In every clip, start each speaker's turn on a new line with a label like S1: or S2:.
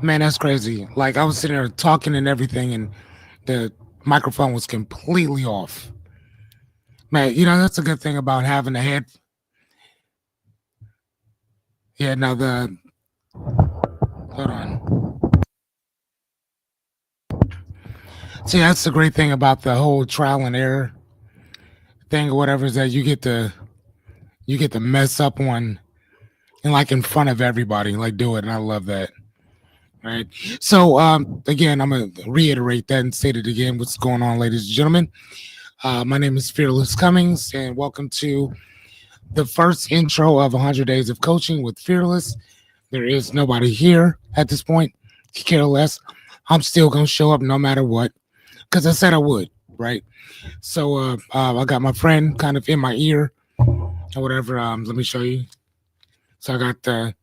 S1: Man, that's crazy. Like I was sitting there talking and everything, and the microphone was completely off. Man, that's a good thing about having a head. Yeah, now the hold on. See, that's the great thing about the whole trial and error thing or whatever is that you get to mess up one and like in front of everybody, like do it, and I love that. Right. So again, I'm gonna reiterate that and state it again. What's going on, ladies and gentlemen? My name is Fearless Cummings, and welcome to the first intro of 100 Days of Coaching with Fearless. There is nobody here at this point. Care less. I'm still gonna show up no matter what because I said I would. Right. So I got my friend kind of in my ear or whatever. Let me show you. So I got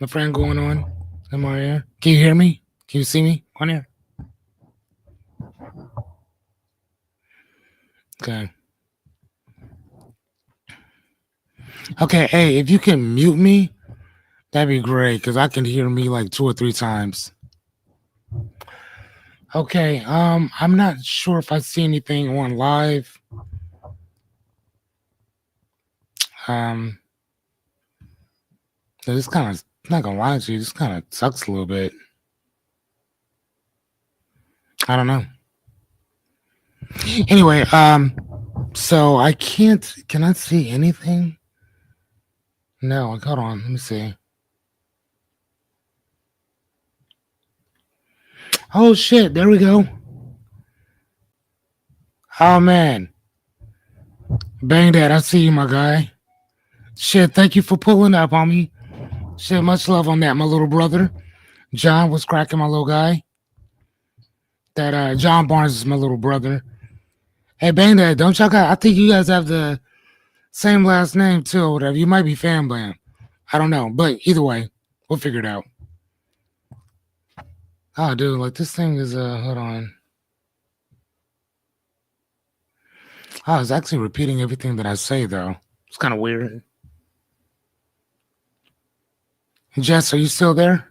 S1: my friend going on in my ear. Can you hear me? Can you see me on here? Okay. Okay. Hey, if you can mute me, that'd be great because I can hear me like two or three times. Okay. I'm not sure if I see anything on live. Um, this kind of not gonna lie to you. This kind of sucks a little bit. I don't know. Anyway, so I can't. Can I see anything? No. Hold on. Let me see. Oh shit! There we go. Oh man, bang that! I see you, my guy. Shit, thank you for pulling up on me. Shit, much love on that, my little brother. John was cracking, my little guy. That John Barnes is my little brother. Hey, bang that! Don't y'all got? I think you guys have the same last name too, or whatever. You might be family. I don't know, but either way, we'll figure it out. Oh, dude, like this thing is hold on. Oh, it's actually repeating everything that I say though. It's kind of weird. Jess, are you still there?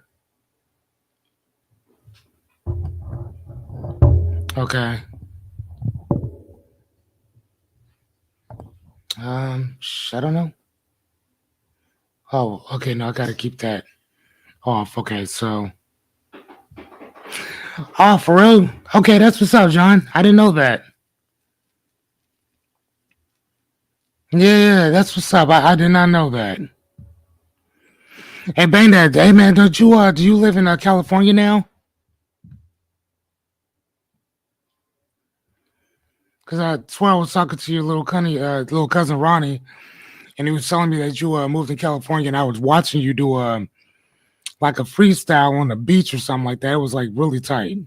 S1: Okay. I don't know. Oh, okay. No, I gotta keep that off. Okay, so oh, for real? Okay, that's what's up, John. I didn't know that. Yeah, that's what's up. I did not know that. Hey, bang that. Hey, man, don't you do you live in California now? Because I swear I was talking to your little cousin Ronnie, and he was telling me that you moved to California, and I was watching you do like a freestyle on the beach or something like that. It was like really tight.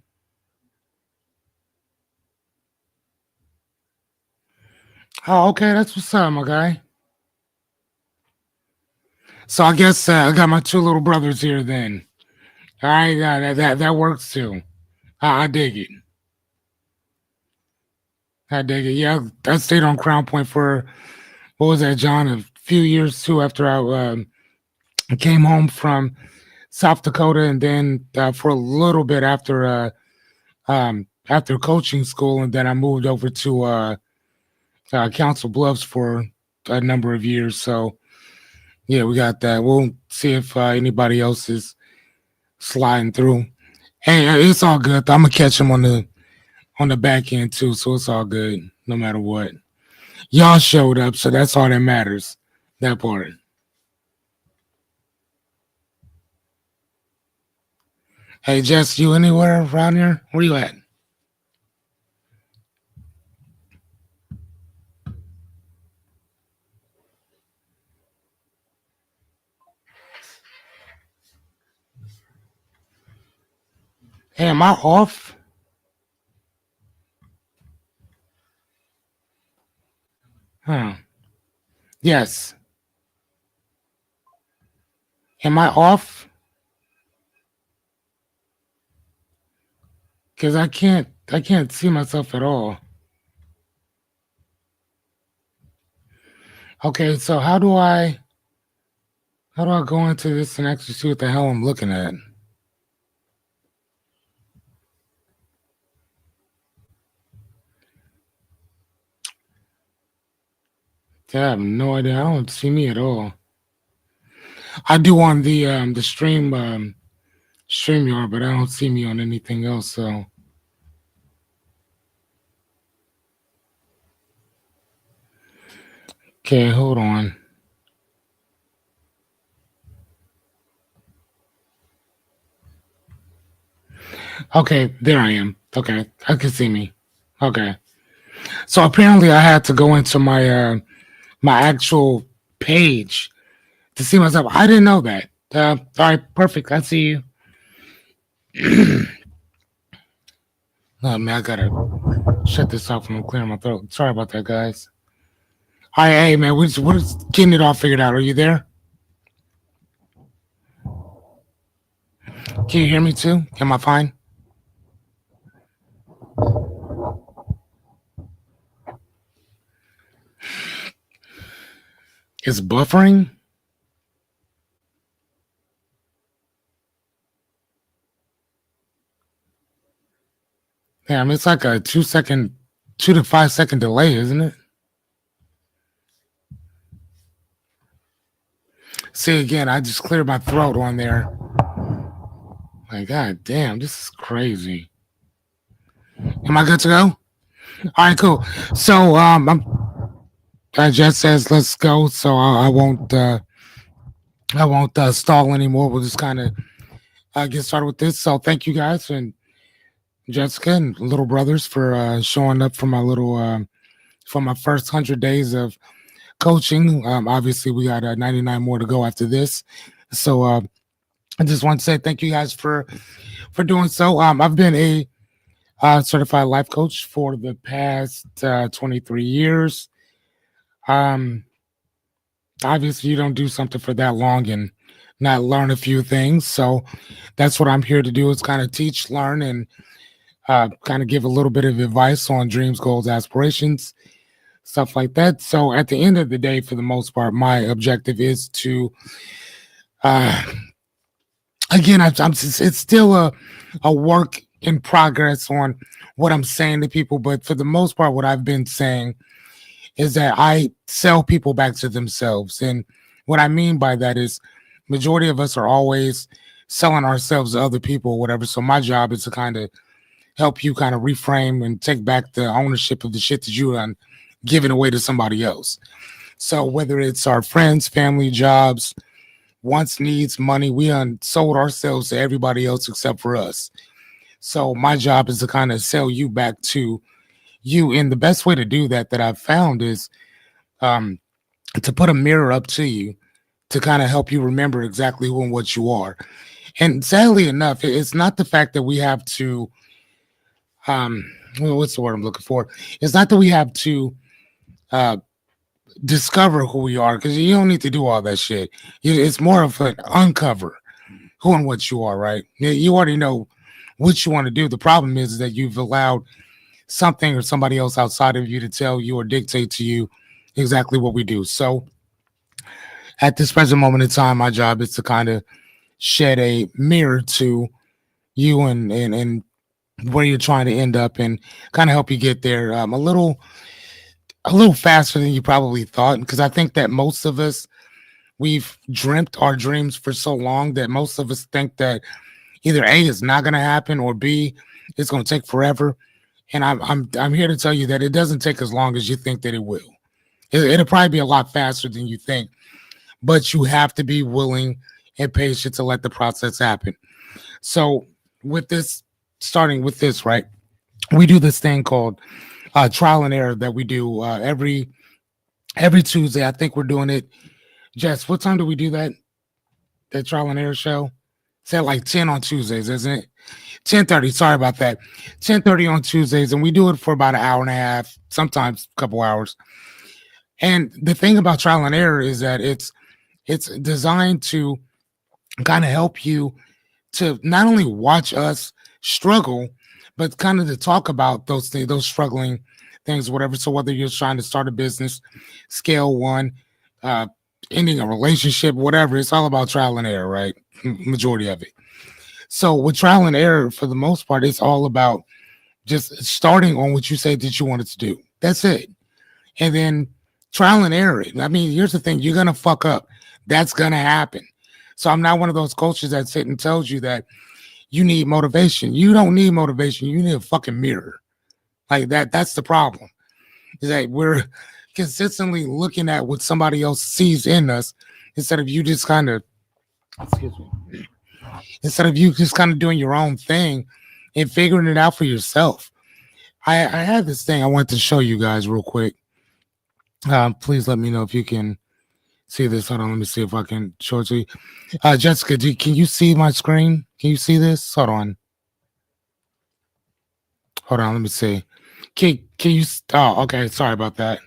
S1: Oh, okay, that's what's up, my guy. So I guess I got my two little brothers here then. All right, that works too. I dig it. I dig it. Yeah, I stayed on Crown Point for what was that, John? A few years too after I came home from South Dakota, and then for a little bit after coaching school, and then I moved over to Council Bluffs for a number of years. So yeah, we got that. We'll see if anybody else is sliding through. Hey, it's all good. I'm gonna catch them on the back end too, so it's all good no matter what. Y'all showed up, so that's all that matters. That part. Hey, Jess, you anywhere around here? Where you at? Hey, am I off? Huh. Yes. Am I off? Because I can't see myself at all. Okay, so how do I go into this and actually see what the hell I'm looking at? I have no idea. I don't see me at all. I do on the StreamYard, but I don't see me on anything else. So okay, hold on. Okay, there I am. Okay, I can see me. Okay, so apparently I had to go into my actual page to see myself. I didn't know that. All right, perfect. I see you. Oh man, I gotta shut this off when I'm clearing my throat. Sorry about that, guys. All right, hey man, we're just getting it all figured out. Are you there? Can you hear me too? Am I fine? It's buffering. Yeah, I mean it's like a 2 second, 2 to 5 second delay, isn't it? See again, I just cleared my throat on there. Like, god damn, this is crazy. Am I good to go? All right, cool. So Jess says let's go. So I won't stall anymore. We'll just kind of get started with this. So thank you guys and Jessica and little brothers for showing up for my first 100 days of coaching. Obviously, we got 99 more to go after this. So I just want to say thank you guys for doing so. I've been a certified life coach for the past 23 years. Um, Obviously, you don't do something for that long and not learn a few things. So that's what I'm here to do is kind of teach, learn, and kind of give a little bit of advice on dreams, goals, aspirations, stuff like that. So at the end of the day, for the most part, my objective is to, uh, again, it's still a work in progress on what I'm saying to people, but for the most part, what I've been saying is that I sell people back to themselves. And what I mean by that is majority of us are always selling ourselves to other people or whatever. So my job is to kind of help you kind of reframe and take back the ownership of the shit that you done given away to somebody else. So whether it's our friends, family, jobs, wants, needs, money, we sold ourselves to everybody else except for us. So my job is to kind of sell you back to you. And the best way to do that I've found is um, to put a mirror up to you to kind of help you remember exactly who and what you are. And sadly enough, it's not the fact that we have to well, what's the word I'm looking for? It's not that we have to uh discover who we are because you don't need to do all that shit. It's more of an uncover who and what you are, right? You already know what you want to do. The problem is that you've allowed something or somebody else outside of you to tell you or dictate to you exactly what we do. So at this present moment in time, my job is to kind of shed a mirror to you and where you're trying to end up and kind of help you get there a little faster than you probably thought. Because I think that most of us we've dreamt our dreams for so long that most of us think that either A is not going to happen or B it's going to take forever. And I'm here to tell you that it doesn't take as long as you think that it will. It'll probably be a lot faster than you think, but you have to be willing and patient to let the process happen. So with this, starting with this, right? We do this thing called trial and error that we do every Tuesday. I think we're doing it. Jess, what time do we do that? That trial and error show? It's at like 10 on Tuesdays, isn't it? 10:30. Sorry about that. 10:30 on Tuesdays, and we do it for about an hour and a half, sometimes a couple hours. And the thing about trial and error is that it's designed to kind of help you to not only watch us struggle, but kind of to talk about those things, those struggling things, whatever. So whether you're trying to start a business, scale one, uh, ending a relationship, whatever, it's all about trial and error, right? Majority of it. So with trial and error, for the most part, it's all about just starting on what you said that you wanted to do. That's it. And then Trial and error. I mean, here's the thing: you're gonna fuck up. That's gonna happen. So I'm not one of those coaches that sit and tells you that you need motivation. You don't need motivation. You need a fucking mirror. Like that. That's the problem. Is that we're consistently looking at what somebody else sees in us instead of you just kind of, excuse me, instead of you just kind of doing your own thing and figuring it out for yourself. I had this thing I wanted to show you guys real quick. Please let me know if you can see this. Hold on, let me see if I can show it to you. Jessica, can you see my screen? Can you see this? Hold on. Hold on, let me see. Can you? Oh, okay. Sorry about that.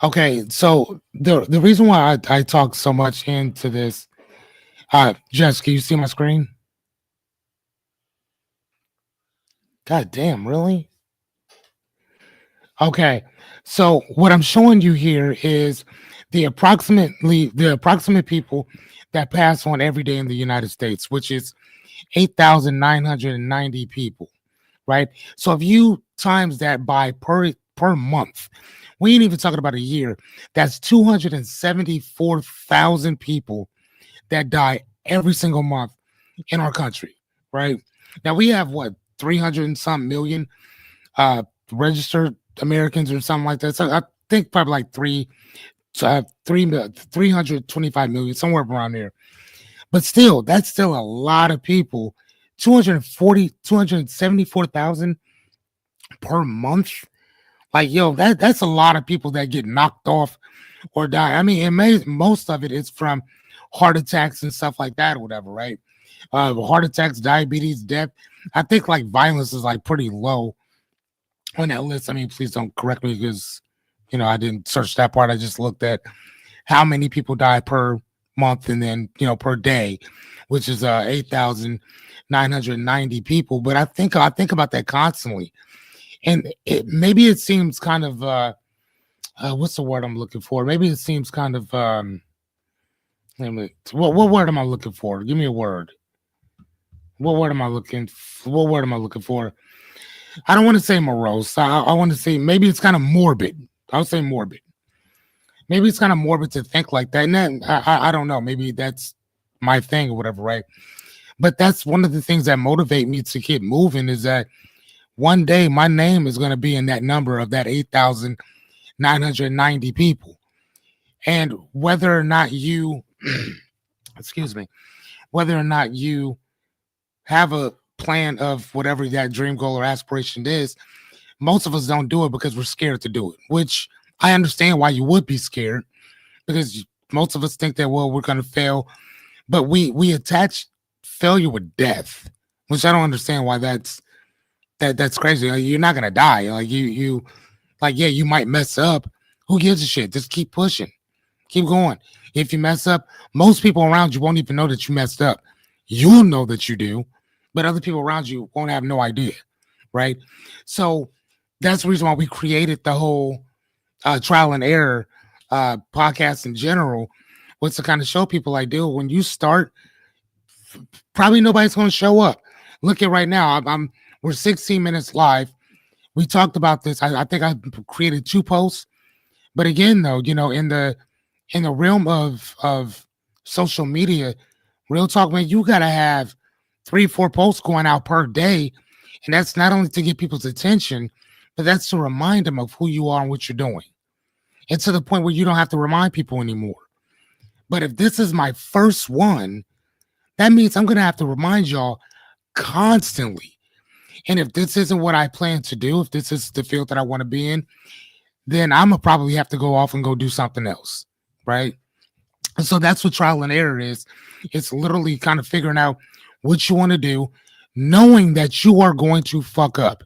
S1: Okay, so the reason why I talk so much into this, Jess, can you see my screen? God damn, really? Okay, so what I'm showing you here is the approximate people that pass on every day in the United States, which is 8,990 people, right? So if you times that by per month, we ain't even talking about a year. That's 274,000 people that die every single month in our country, right? Now we have what 300 and some million uh registered Americans or something like that. So I think probably like 325 million, somewhere around there. But still, that's still a lot of people. 274,000 per month. Like, yo, that's a lot of people that get knocked off or die. I mean, most of it is from heart attacks and stuff like that or whatever, right? Heart attacks, diabetes, death. I think like violence is like pretty low on that list. I mean, please don't correct me because I didn't search that part. I just looked at how many people die per month and then per day, which is 8,990 people. But I think about that constantly, and maybe it seems kind of what's the word I'm looking for? Maybe it seems kind of what word am I looking for? Give me a word. What word am I looking? What word am I looking for? I don't want to say morose. I want to say maybe it's kind of morbid. I'll say morbid. Maybe it's kind of morbid to think like that. And then I don't know. Maybe that's my thing or whatever, right? But that's one of the things that motivate me to keep moving is that one day my name is going to be in that number of that 8,990 people. And whether or not you, excuse me, whether or not you have a plan of whatever that dream goal or aspiration is, most of us don't do it because we're scared to do it, which I understand why you would be scared because most of us think that, well, we're going to fail, but we attach failure with death, which I don't understand why that's crazy. Like, you're not going to die. Like yeah, you might mess up. Who gives a shit? Just keep pushing. Keep going. If you mess up, most people around you won't even know that you messed up. You'll know that you do, but other people around you won't have no idea, right? So that's the reason why we created the whole trial and error podcast in general, was to kind of show people like, dude, when you start, probably nobody's going to show up. Look at right now. We're 16 minutes live. We talked about this. I think I created 2 posts, but again, though, in the realm of social media, real talk, man, you gotta have 3-4 posts going out per day, and that's not only to get people's attention, but that's to remind them of who you are and what you're doing, and to the point where you don't have to remind people anymore. But if this is my first one, that means I'm gonna have to remind y'all constantly. And if this isn't what I plan to do, if this is the field that I want to be in, then I'm gonna probably have to go off and go do something else, right? And so that's what trial and error is. It's literally kind of figuring out what you want to do, knowing that you are going to fuck up.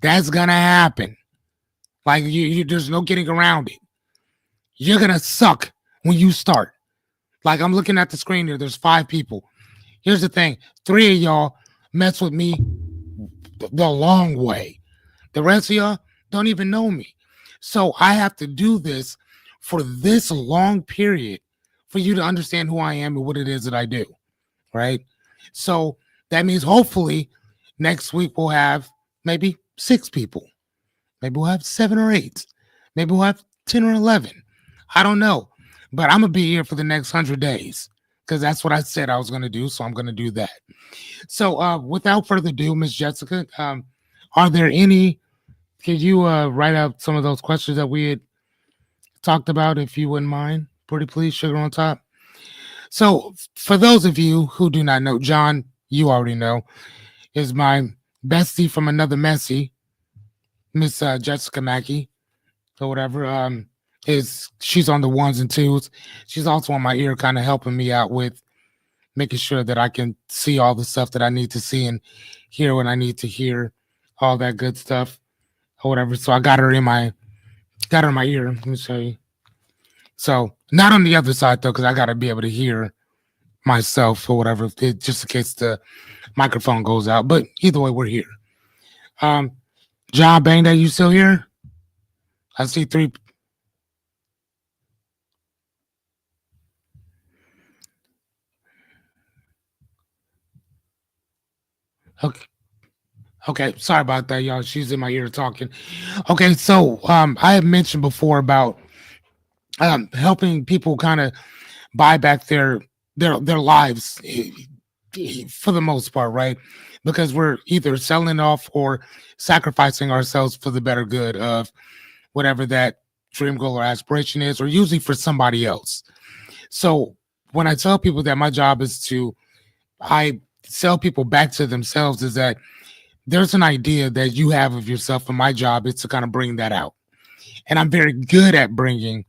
S1: That's gonna happen. Like there's no getting around it. You're gonna suck when you start. Like I'm looking at the screen here. There's 5 people. Here's the thing: 3 of y'all mess with me the long way. The rest of y'all don't even know me. So I have to do this for this long period for you to understand who I am and what it is that I do. Right. So that means hopefully next week we'll have maybe 6 people. Maybe we'll have 7 or 8. Maybe we'll have 10 or 11. I don't know. But I'm going to be here for the next 100 days because that's what I said I was going to do. So I'm going to do that. So without further ado, Miss Jessica, are there any, could you write out some of those questions that we had talked about, if you wouldn't mind? Pretty please, sugar on top. So for those of you who do not know, John, you already know, is my bestie from another messy, Miss Jessica Mackey or whatever. Is she's on the ones and twos. She's also on my ear, kind of helping me out with making sure that I can see all the stuff that I need to see and hear when I need to hear, all that good stuff or whatever. So I got her in my ear. Let me show you. So not on the other side though, because I got to be able to hear myself or whatever, just in case the microphone goes out. But either way, we're here. Um, John Bangda, you still here? I see three. Okay. Okay, sorry about that, y'all. She's in my ear talking. Okay, so I had mentioned before about helping people kind of buy back their lives, for the most part, right? Because we're either selling off or sacrificing ourselves for the better good of whatever that dream goal or aspiration is, or usually for somebody else. So when I tell people that my job is to, I sell people back to themselves, is that there's an idea that you have of yourself, and my job is to kind of bring that out. And I'm very good at bringing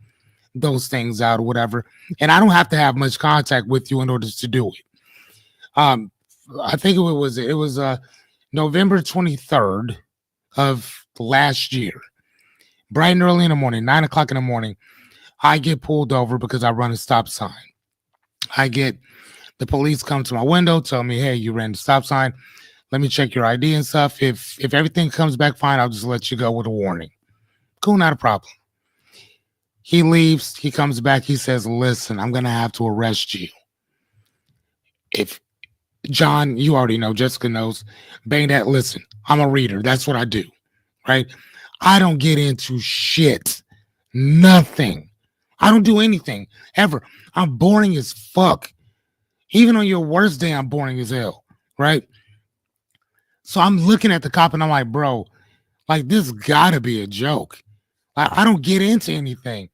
S1: those things out or whatever. And I don't have to have much contact with you in order to do it. Um, I think it was November 23rd of last year, bright and early in the morning, 9 o'clock in the morning. I get pulled over because I run a stop sign. I get the police come to my window, tell me, "Hey, you ran the stop sign. Let me check your ID and stuff. If everything comes back fine, I'll just let you go with a warning." Cool, not a problem. He leaves. He comes back. He says, "Listen, I'm gonna have to arrest you." If John, you already know, Jessica knows, bang that. Listen, I'm a reader. That's what I do, right? I don't get into shit. Nothing. I don't do anything ever. I'm boring as fuck. Even on your worst day, I'm boring as hell, right? So I'm looking at the cop and I'm like, bro, like this gotta be a joke. I don't get into anything.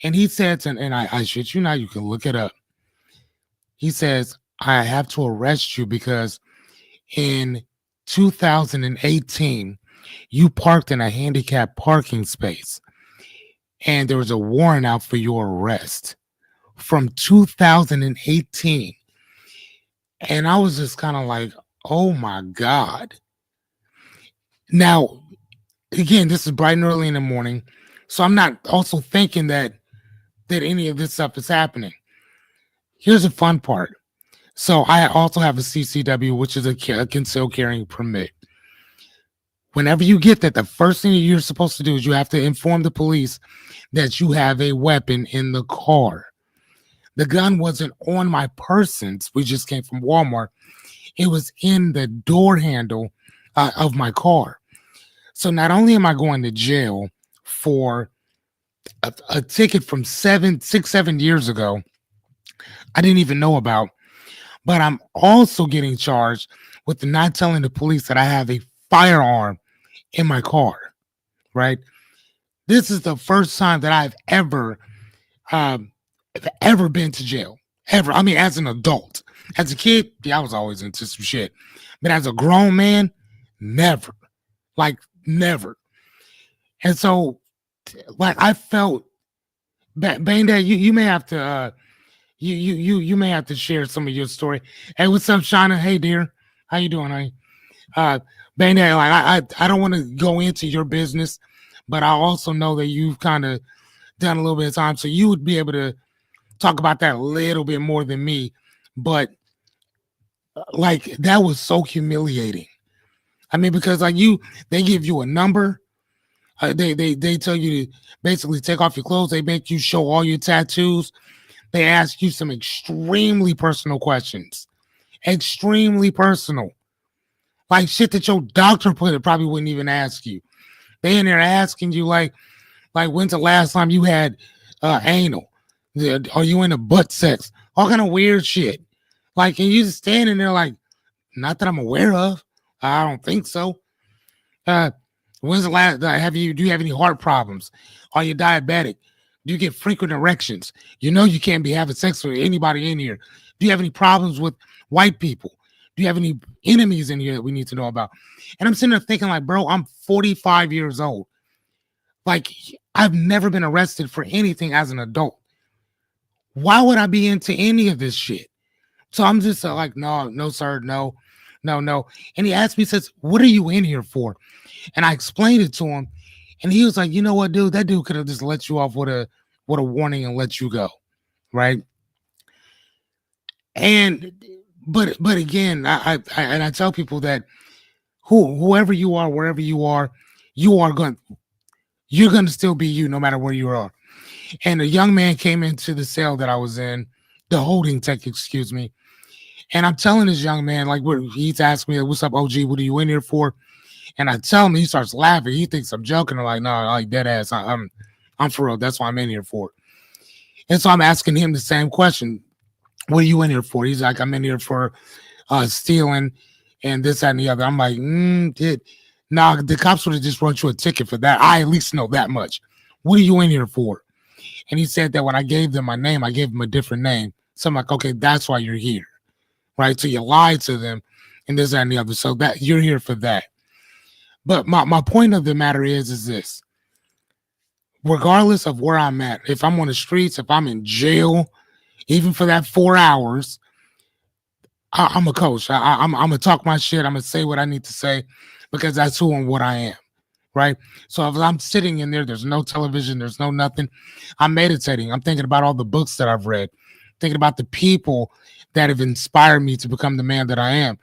S1: And he said, and I shit you not, you can look it up. He says, I have to arrest you because in 2018, you parked in a handicapped parking space and there was a warrant out for your arrest from 2018. And I was just kind of like, oh my God. Now, again, this is bright and early in the morning. So I'm not also thinking that any of this stuff is happening. Here's the fun part. So I also have a CCW, which is a concealed carrying permit. Whenever you get that, the first thing you're supposed to do is you have to inform the police that you have a weapon in the car. The gun wasn't on my person. We just came from Walmart. It was in the door handle of my car. So not only am I going to jail for a ticket from 7 years ago, I didn't even know about, but I'm also getting charged with not telling the police that I have a firearm in my car, right? This is the first time that I've um, ever been to jail. Ever. I mean, as an adult. As a kid, yeah, I was always into some shit. But as a grown man, never. Like, never. And so, like, I felt Bang that you may have to you may have to share some of your story. Hey, what's up, Shauna? Hey, dear, how you doing, honey? Bang that, like I don't want to go into your business, but I also know that you've kind of done a little bit of time, so you would be able to talk about that a little bit more than me. But like that was so humiliating. I mean, because like they give you a number. They tell you to basically take off your clothes. They make you show all your tattoos. They ask you some extremely personal questions. Extremely personal. Like shit that your doctor probably wouldn't even ask you. They in there asking you like, Like, when's the last time you had anal? Are you into butt sex? All kind of weird shit. Like, and you just standing there like, not that I'm aware of. I don't think so. Uh, when's the last? Have you? Do you have any heart problems? Are you diabetic? Do you get frequent erections? You know you can't be having sex with anybody in here. Do you have any problems with white people? Do you have any enemies in here that we need to know about? And I'm sitting there thinking, like, bro, I'm 45 years old. Like, I've never been arrested for anything as an adult. Why would I be into any of this shit? So I'm just like, no, no, sir, no, no, no. And he asked me, says, what are you in here for? And I explained it to him. And he was like, you know what, dude? That dude could have just let you off with a warning and let you go. Right. And but again, I tell people that whoever you are, wherever you are going you're gonna still be you no matter where you are. And a young man came into the cell that I was in, the holding tech, excuse me. And I'm telling this young man, like, he's asking me, what's up, OG? What are you in here for? And I tell him, he starts laughing. He thinks I'm joking. I'm like, no, like dead ass. I'm for real. That's what I'm in here for. And so I'm asking him the same question. What are you in here for? He's like, I'm in here for stealing and this, that, and the other. I'm like, nah, the cops would have just wrote you a ticket for that. I at least know that much. What are you in here for? And he said that when I gave them my name, I gave them a different name. So I'm like, okay, that's why you're here. Right. So you lied to them and this, that, and the other. So that you're here for that. But my point of the matter is this. Regardless of where I'm at, if I'm on the streets, if I'm in jail, even for that 4 hours, I'm a coach. I'm gonna talk my shit. I'm gonna say what I need to say because that's who and what I am. Right. So if I'm sitting in there, there's no television, there's no nothing. I'm meditating. I'm thinking about all the books that I've read, thinking about the people that have inspired me to become the man that I am.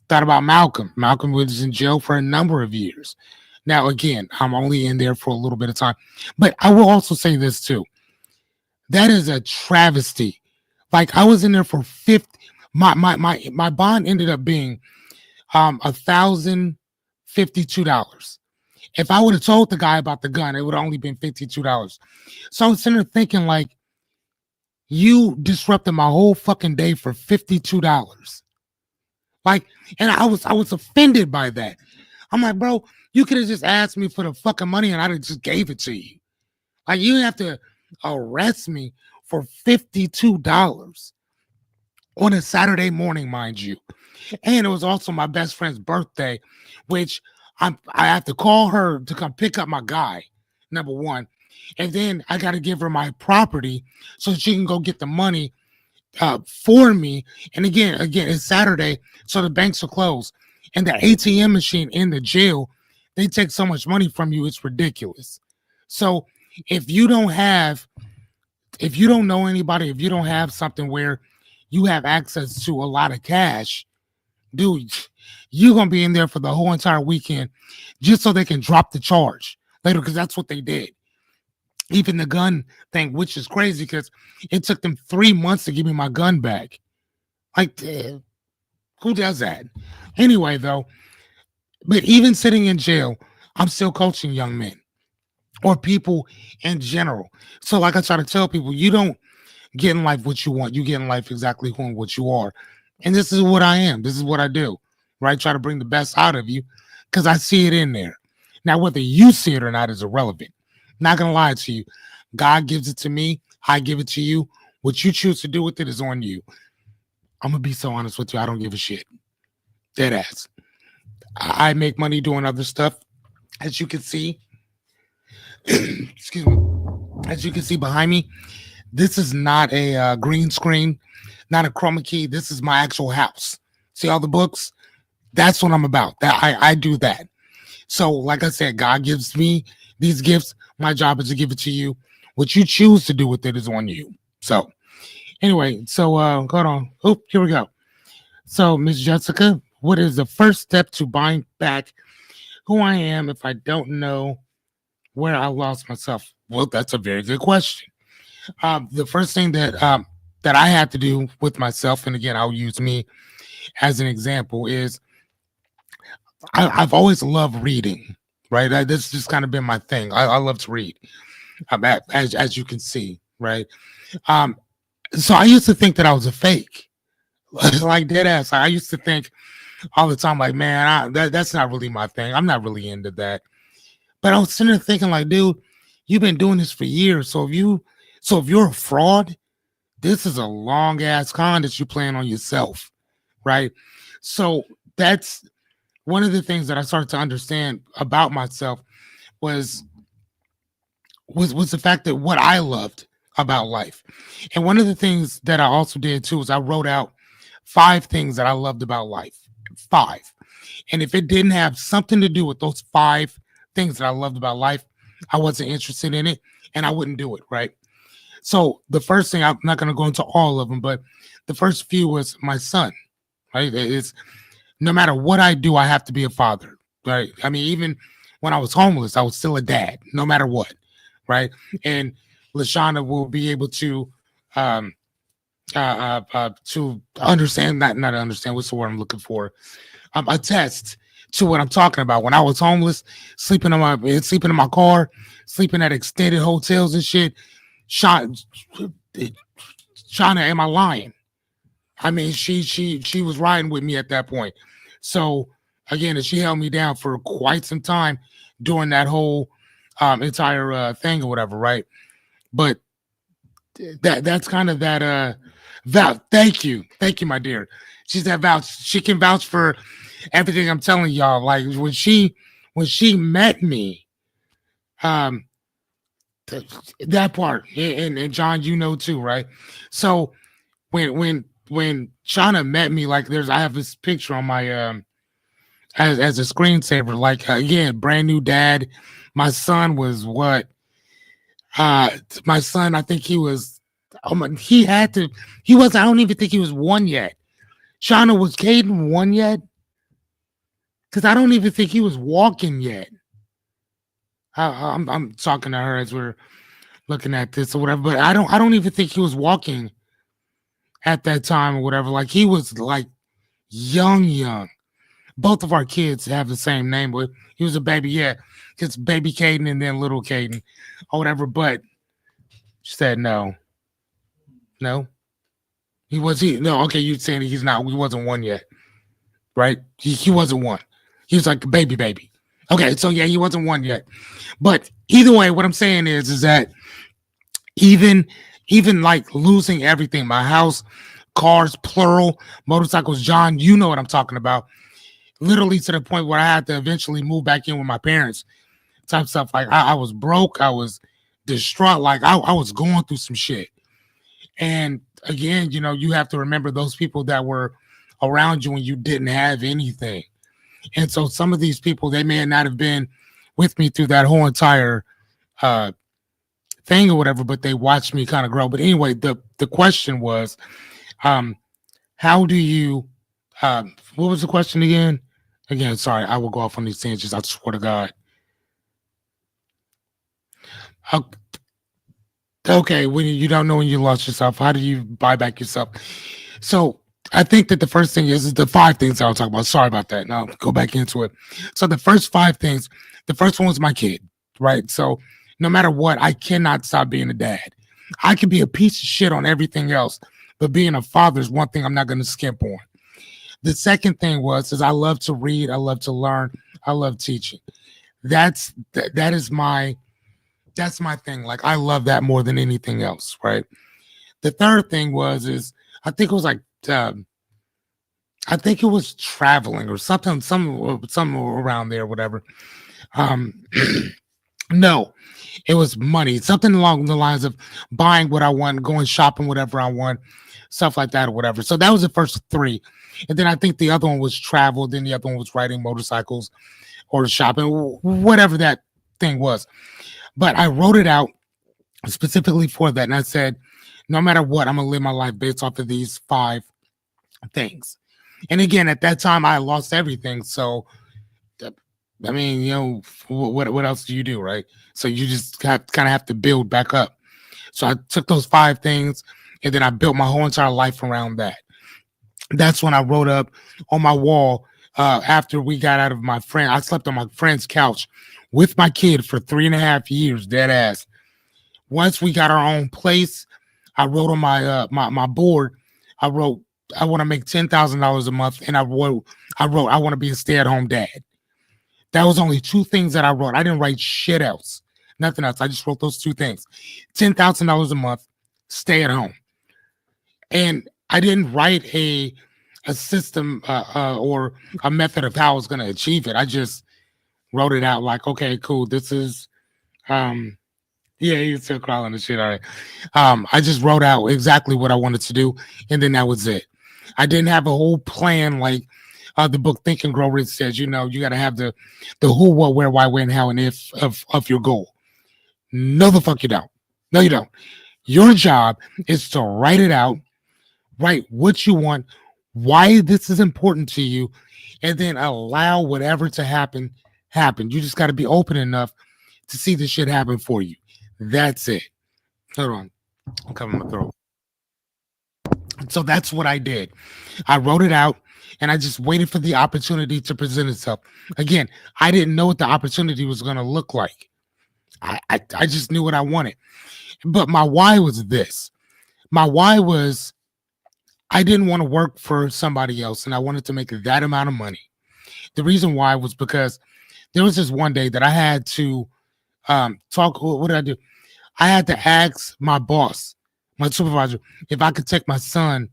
S1: Thought about Malcolm. Malcolm was in jail for a number of years. Now, again, I'm only in there for a little bit of time. But I will also say this too. That is a travesty. Like, I was in there for 50. My bond ended up being $1,052. If I would have told the guy about the gun, it would have only been $52. So I was sitting there thinking, like, you disrupted my whole fucking day for $52. Like, and I was offended by that. I'm like, bro, you could have just asked me for the fucking money and I'd have just gave it to you. Like, you have to arrest me for $52 on a Saturday morning, mind you. And it was also my best friend's birthday, which I have to call her to come pick up my guy, number one. And then I got to give her my property so she can go get the money for me. And again, it's Saturday, so the banks are closed. And the ATM machine in the jail, they take so much money from you, it's ridiculous. So if you don't know anybody, if you don't have something where you have access to a lot of cash, dude, you're gonna be in there for the whole entire weekend just so they can drop the charge later, because that's what they did. Even the gun thing, which is crazy because it took them 3 months to give me my gun back. Like, who does that? Anyway, though, but even sitting in jail, I'm still coaching young men or people in general. So, like I try to tell people, you don't get in life what you want. You get in life exactly who and what you are. And this is what I am. This is what I do, right? Try to bring the best out of you because I see it in there. Now, whether you see it or not is irrelevant. Not going to lie to you. God gives it to me. I give it to you. What you choose to do with it is on you. I'm going to be so honest with you. I don't give a shit. Dead ass. I make money doing other stuff. As you can see, excuse me, as you can see behind me, this is not a green screen, not a chroma key. This is my actual house. See all the books? That's what I'm about. That I do that. So, like I said, God gives me these gifts. My job is to give it to you. What you choose to do with it is on you. So, anyway, so hold on. Oh, here we go. So, Miss Jessica, what is the first step to buying back who I am if I don't know where I lost myself? Well, that's a very good question. The first thing that I had to do with myself, and again, I'll use me as an example, is I've always loved reading. right? This just kind of been my thing. I love to read, as you can see, right? Um, so I used to think that I was a fake, like dead ass. I used to think all the time, like, man, that's not really my thing. I'm not really into that. But I was sitting there thinking, like, dude, you've been doing this for years. So if you're a fraud, this is a long ass con that you're playing on yourself, right? So that's one of the things that I started to understand about myself was was the fact that what I loved about life. And one of the things that I also did too is I wrote out 5 things that I loved about life. 5. And if it didn't have something to do with those 5 things that I loved about life, I wasn't interested in it and I wouldn't do it, right? So the first thing, I'm not going to go into all of them, but the first few was my son, right? It's no matter what I do, I have to be a father, right? I mean, even when I was homeless, I was still a dad, no matter what, right? And Lashana will be able um, to understand, not understand, what's the word I'm looking for, attest to what I'm talking about. When I was homeless, sleeping in my car, sleeping at extended hotels and shit. Sean, Shauna, am I lying? I mean, she was riding with me at that point. So again, she held me down for quite some time during that whole entire thing or whatever, right? But that's kind of that vouch. Thank you, my dear. She's that vouch. She can vouch for everything I'm telling y'all. Like when she met me, um, that part, and John, you know too, right? So when Shauna met me, like I have this picture on my as a screensaver. Like again, brand new dad. My son was what? My son, I think he was. Oh my, he had to. He was. I don't even think he was 1 yet. Shauna, was Caden 1 yet? Because I don't even think he was walking yet. I'm talking to her as we're looking at this or whatever, but I don't even think he was walking at that time or whatever. Like he was like young. Both of our kids have the same name, but he was a baby, yeah. It's baby Caden and then little Caden or whatever. But she said no. No. He no, okay, you saying he wasn't 1 yet, right? He wasn't 1. He was like a baby. Okay, so yeah, he wasn't 1 yet. But either way, what I'm saying is that even like losing everything, my house, cars, plural, motorcycles, John, you know what I'm talking about. Literally to the point where I had to eventually move back in with my parents, type stuff. Like I was broke, I was distraught, like I was going through some shit. And again, you have to remember those people that were around you when you didn't have anything. And so some of these people, they may not have been with me through that whole entire uh thing or whatever, but they watched me kind of grow. But anyway, the question was, um, how do you what was the question again? Again, sorry, I will go off on these tangents. I swear to God. How, okay, when you don't know when you lost yourself, how do you buy back yourself? So I think that the first thing is the 5 things I'll talk about. Sorry about that. Now go back into it. So the first 5 things, the first one was my kid, right? So no matter what, I cannot stop being a dad. I can be a piece of shit on everything else, but being a father is one thing I'm not going to skimp on. The second thing is I love to read, I love to learn, I love teaching. That is that's my thing. Like I love that more than anything else, right? The third thing is I think it was like I think it was traveling or something around there, whatever. Um, no, it was money, something along the lines of buying what I want, going shopping, whatever I want, stuff like that or whatever. So that was the first 3. And then I think the other one was travel. Then the other one was riding motorcycles or shopping, whatever that thing was. But I wrote it out specifically for that. And I said, no matter what, I'm going to live my life based off of these 5 things. And again, at that time, I lost everything. So, I mean, what else do you do, right? So you just kind of have to build back up. So I took those 5 things and then I built my whole entire life around that. That's when I wrote up on my wall, After we got out of my friend, I slept on my friend's couch with my kid for 3.5 years, dead ass. Once we got our own place, I wrote on my board. I wrote I want to make $10,000 a month, and I wrote I want to be a stay at home dad. That was only two things that I wrote. I didn't write shit else, nothing else. I just wrote those two things: $10,000 a month, stay at home, and I didn't write a system or a method of how I was going to achieve it. I just wrote it out like, okay, cool. This is um yeah, he's still crawling the shit. All right. I just wrote out exactly what I wanted to do, and then that was it. I didn't have a whole plan like the book Think and Grow Rich says. You got to have the who, what, where, why, when, how, and if of your goal. No, the fuck you don't. No, you don't. Your job is to write it out, write what you want, why this is important to you, and then allow whatever to happen. You just got to be open enough to see the shit happen for you. That's it. Hold on. I'm covering my throat. So that's what I did. I wrote it out and I just waited for the opportunity to present itself. Again, I didn't know what the opportunity was going to look like. I just knew what I wanted. But my why was this. My why was I didn't want to work for somebody else and I wanted to make that amount of money. The reason why was because there was this one day that I had to talk. What did I do? I had to ask my boss, my supervisor, if I could take my son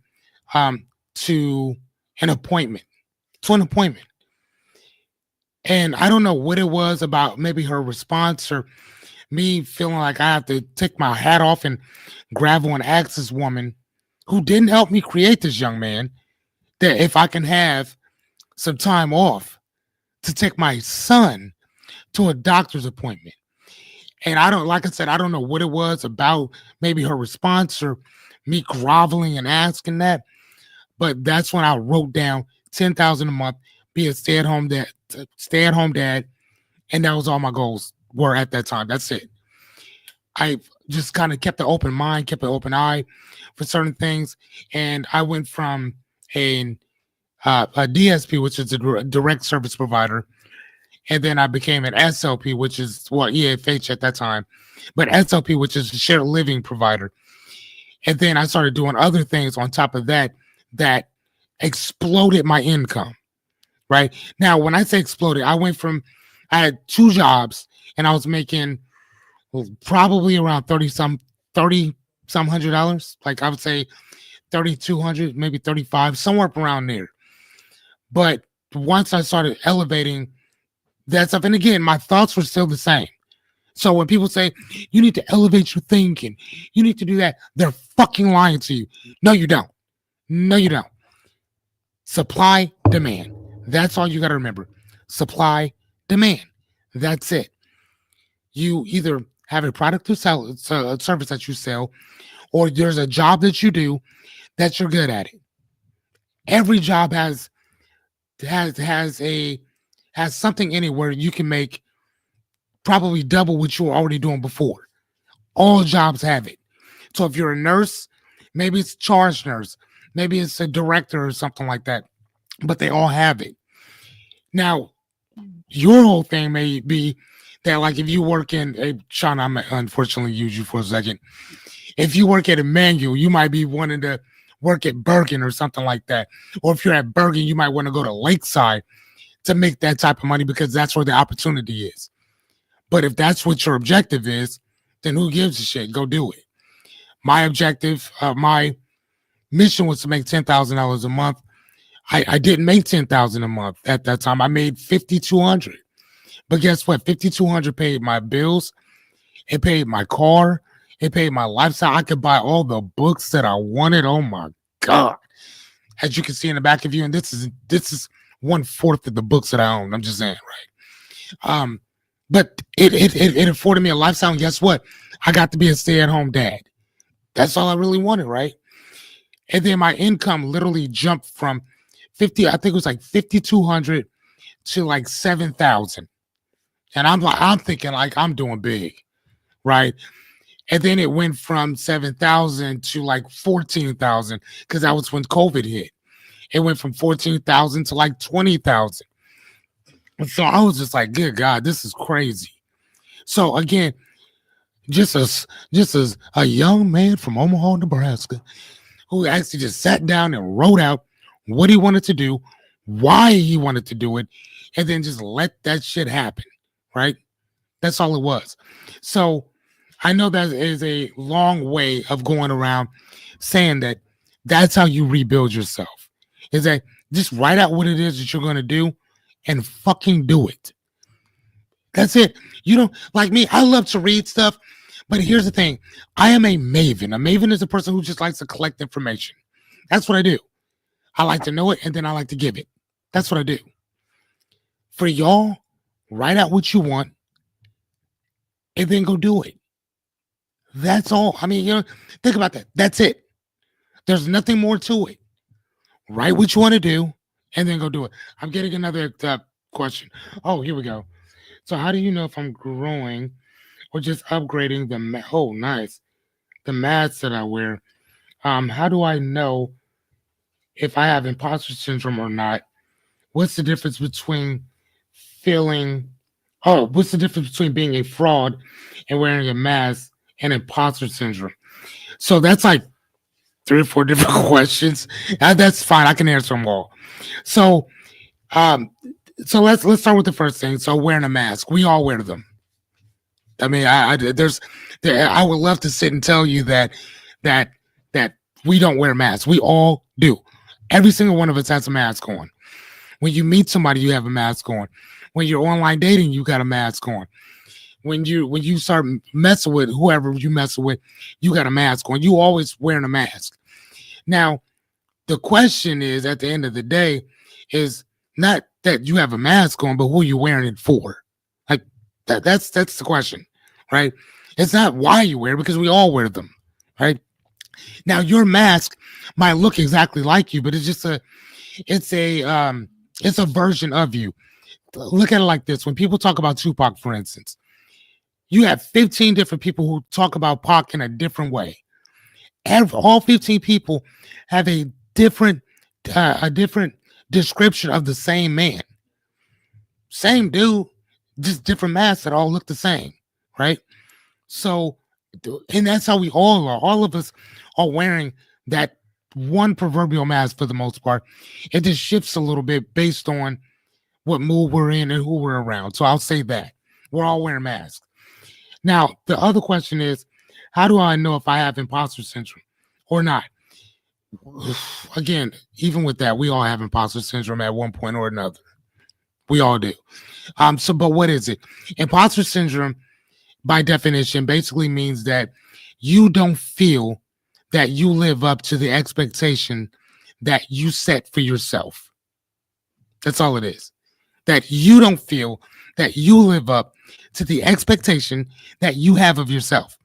S1: to an appointment, to an appointment. And I don't know what it was about maybe her response or me feeling like I have to take my hat off and gravel and ask this woman who didn't help me create this young man that if I can have some time off to take my son to a doctor's appointment. And I don't, like I said, I don't know what it was about maybe her response or me groveling and asking that, but that's when I wrote down 10,000 a month, be a stay-at-home dad, and that was all my goals were at that time. That's it. I just kind of kept an open mind, kept an open eye for certain things, and I went from a DSP, which is a direct service provider, and then I became an SLP, which is EFH at that time, but SLP, which is a shared living provider. And then I started doing other things on top of that that exploded my income. Right now, when I say exploded, I had two jobs and I was making probably around 30 some $100. Like I would say 3,200, maybe 35, somewhere up around there. But once I started elevating that stuff, and again, my thoughts were still the same. So when people say you need to elevate your thinking, you need to do that, they're fucking lying to you. No, you don't. No, you don't. Supply, demand. That's all you got to remember. Supply, demand. That's it. You either have a product to sell, it's a service that you sell, or there's a job that you do that you're good at it. Every job has something in it where you can make probably double what you were already doing before. All jobs have it. So if you're a nurse, maybe it's a charge nurse, maybe it's a director or something like that, but they all have it. Now, your whole thing may be that, like, if you work in Sean, I'm unfortunately use you for a second. If you work at Emmanuel, you might be wanting to work at Bergen or something like that. Or if you're at Bergen, you might want to go to Lakeside to make that type of money because that's where the opportunity is. But if that's what your objective is, then who gives a shit? Go do it. My objective, my mission was to make $10,000 a month. I didn't make $10,000 a month at that time. I made $5,200. But guess what? $5,200 paid my bills. It paid my car. It paid my lifestyle. I could buy all the books that I wanted. Oh my God. As you can see in the back of you, and this is 1/4 of the books that I own. I'm just saying, right? But it afforded me a lifestyle. And guess what? I got to be a stay-at-home dad. That's all I really wanted, right? And then my income literally jumped from I think it was like 5,200 to like 7,000. And I'm thinking like I'm doing big, right? And then it went from 7,000 to like 14,000 because that was when COVID hit. It went from 14,000 to like 20,000. So I was just like, good God, this is crazy. So again, just as a young man from Omaha, Nebraska, who actually just sat down and wrote out what he wanted to do, why he wanted to do it, and then just let that shit happen. Right? That's all it was. So I know that is a long way of going around saying that that's how you rebuild yourself. Is that just write out what it is that you're going to do and fucking do it. That's it. You don't like me. I love to read stuff, but here's the thing. I am a maven. A maven is a person who just likes to collect information. That's what I do. I like to know it and then I like to give it. That's what I do. For y'all, write out what you want and then go do it. That's all. I mean, think about that. That's it. There's nothing more to it. Write what you want to do and then go do it. I'm getting another question. Oh, here we go. So how do you know if I'm growing or just upgrading oh, nice. The masks that I wear? How do I know if I have imposter syndrome or not? What's the difference between what's the difference between being a fraud and wearing a mask and imposter syndrome? So that's like 3 or 4 different questions. That's fine. I can answer them all. So, let's start with the first thing. So wearing a mask, we all wear them. I mean, I would love to sit and tell you that we don't wear masks. We all do. Every single one of us has a mask on. When you meet somebody, you have a mask on. When you're online dating, you got a mask on. When you start messing with whoever you messing with, you got a mask on. You always wearing a mask. Now, the question is, at the end of the day, is not that you have a mask on, but who you wearing it for. Like that's the question, right? It's not why you wear it, because we all wear them, right? Now, your mask might look exactly like you, but it's a version of you. Look at it like this. When people talk about Tupac, for instance, you have 15 different people who talk about Pac in a different way. All 15 people have a different description of the same man. Same dude, just different masks that all look the same, right? So, and that's how we all are. All of us are wearing that one proverbial mask for the most part. It just shifts a little bit based on what mood we're in and who we're around. So I'll say that. We're all wearing masks. Now, the other question is, how do I know if I have imposter syndrome or not? Again, even with that, we all have imposter syndrome at one point or another. We all do. But what is it? Imposter syndrome, by definition, basically means that you don't feel that you live up to the expectation that you set for yourself. That's all it is. That you don't feel that you live up to the expectation that you have of yourself.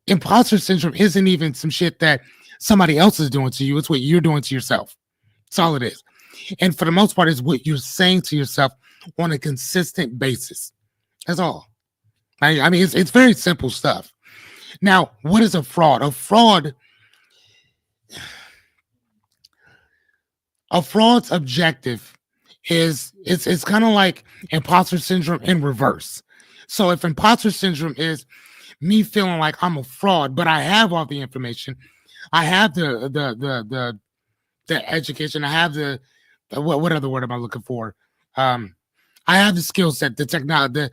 S1: Imposter syndrome isn't even some shit that somebody else is doing to you. It's what you're doing to yourself. That's all it is. And for the most part, it's what you're saying to yourself on a consistent basis. That's all. I mean, it's very simple stuff. Now, what is a fraud? A fraud's objective is it's kind of like imposter syndrome in reverse. So if imposter syndrome is me feeling like I'm a fraud, but I have all the information, I have the education, I have what other word am I looking for? I have the skill set, the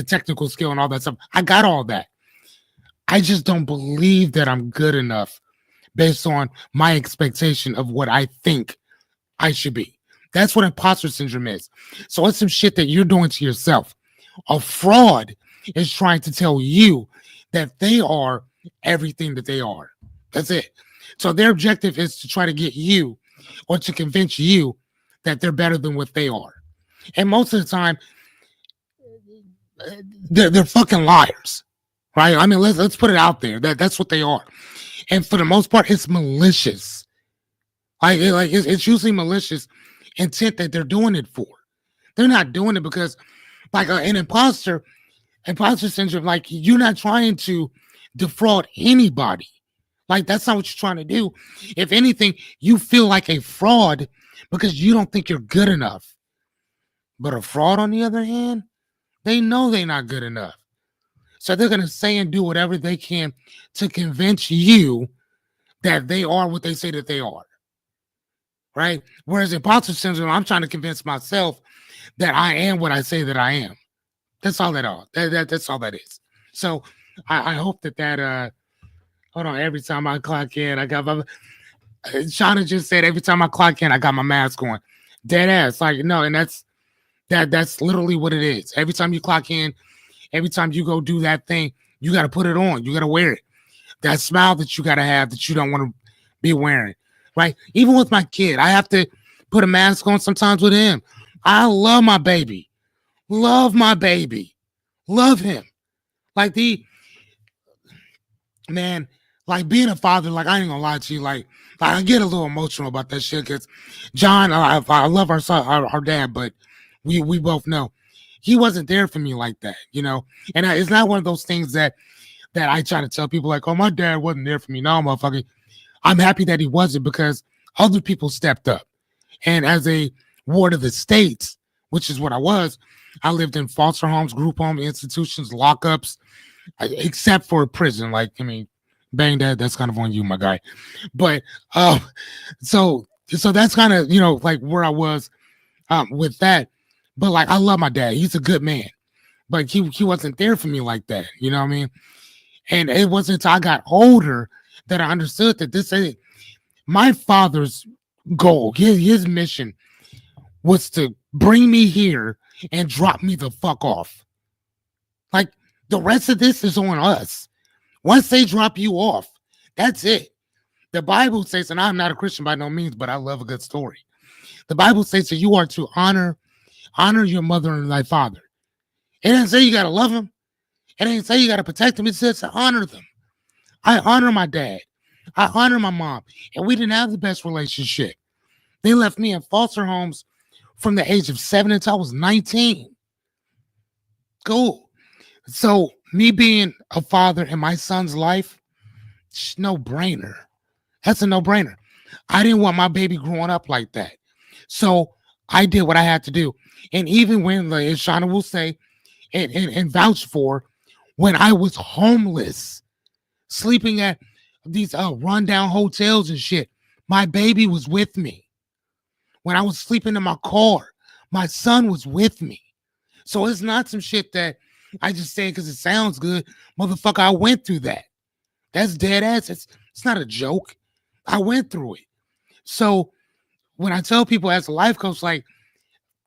S1: technical skill and all that stuff. I got all that. I just don't believe that I'm good enough based on my expectation of what I think I should be. That's what imposter syndrome is. So it's some shit that you're doing to yourself. A fraud is trying to tell you that they are everything that they are. That's it. So their objective is to try to get you or to convince you that they're better than what they are. And most of the time, they're fucking liars, right? I mean, let's put it out there. That's what they are. And for the most part, it's malicious. It's usually malicious intent that they're doing it for. They're not doing it because, like, an imposter syndrome, like, you're not trying to defraud anybody. Like, that's not what you're trying to do. If anything, you feel like a fraud because you don't think you're good enough. But a fraud, on the other hand, they know they're not good enough. So they're going to say and do whatever they can to convince you that they are what they say that they are. Right? Whereas imposter syndrome, I'm trying to convince myself that I am what I say that I am. That's all that all. That's all that is. So I hope that hold on, every time I clock in, I got my Shauna just said every time I clock in, I got my mask on. Dead ass. Like, no, and that's literally what it is. Every time you clock in, every time you go do that thing, you gotta put it on. You gotta wear it. That smile that you gotta have that you don't want to be wearing. Right? Even with my kid, I have to put a mask on sometimes with him. I love my baby. Love my baby. Love him. Like man, like being a father, like I ain't gonna lie to you, like I get a little emotional about that shit because John, I love our son, our dad, but we both know he wasn't there for me like that, you know. And it's not one of those things that I try to tell people like, oh, my dad wasn't there for me. No, motherfucker, I'm happy that he wasn't because other people stepped up. And as a ward of the states, which is what I was, I lived in foster homes, group home institutions, lockups, except for prison. Like, I mean, bang that's kind of on you, my guy. But so that's kind of, you know, like where I was with that. But like I love my dad. He's a good man. But he wasn't there for me like that. You know what I mean? And it wasn't until I got older that I understood that this is my father's goal, his mission was to bring me here and drop me the fuck off. Like the rest of this is on us. Once they drop you off, that's it. The Bible says, and I'm not a Christian by no means, but I love a good story. The Bible says that you are to honor your mother and thy father. It didn't say you gotta love them. It didn't say you gotta protect them. It says to honor them. I honor my dad. I honor my mom. And we didn't have the best relationship. They left me in foster homes from the age of 7 until I was 19. Cool. So me being a father in my son's life, it's no brainer. That's a no brainer. I didn't want my baby growing up like that. So I did what I had to do. And even when, like Shauna will say and vouch for, when I was homeless, sleeping at these rundown hotels and shit, my baby was with me. When I was sleeping in my car, my son was with me. So it's not some shit that I just say because it sounds good. Motherfucker, I went through that. That's dead ass. It's not a joke. I went through it. So when I tell people as a life coach, like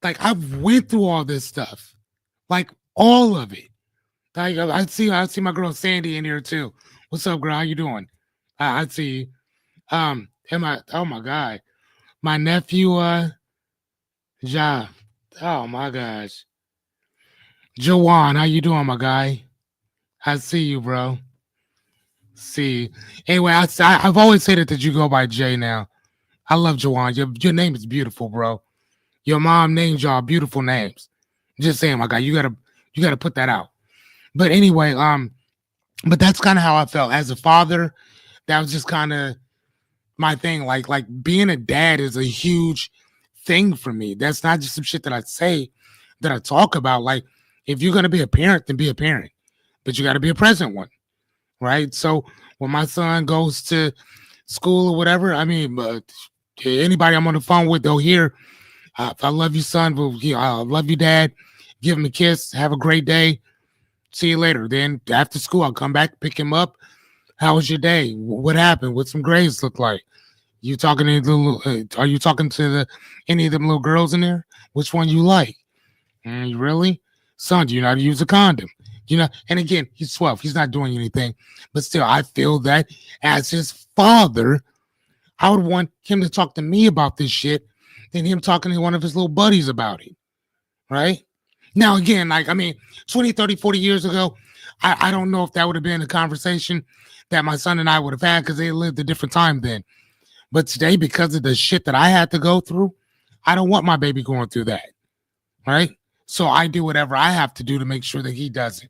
S1: I've went through all this stuff, like all of it. Like I see my girl Sandy in here too. What's up, girl? How you doing? I see you. Oh my god, my nephew Ja. Oh my gosh, Jawan, how you doing, my guy? I see you, bro. See. Anyway, I've always said it that you go by Jay now. I love Jawan. Your name is beautiful, bro. Your mom named y'all beautiful names. Just saying, my guy, you gotta put that out. But anyway, but that's kind of how I felt as a father. That was just kind of my thing. Like being a dad is a huge thing for me. That's not just some shit that I say, that I talk about. Like if you're gonna be a parent, then be a parent, but you got to be a present one, right? So when my son goes to school or whatever, I mean, anybody I'm on the phone with, they'll hear, "I love you, son. Well, I love you, dad." Give him a kiss. Have a great day. See you later. Then after school, I'll come back, pick him up. How was your day? What happened? What some grades look like? You talking to are you talking to any of them little girls in there? Which one you like? Really? Son, do you know how to use a condom? You know, and again, he's 12. He's not doing anything. But still, I feel that as his father, I would want him to talk to me about this shit than him talking to one of his little buddies about it. Right? Now, again, like, I mean, 20, 30, 40 years ago, I don't know if that would have been a conversation that my son and I would have had because they lived a different time then. But today, because of the shit that I had to go through, I don't want my baby going through that. Right? So I do whatever I have to do to make sure that he doesn't.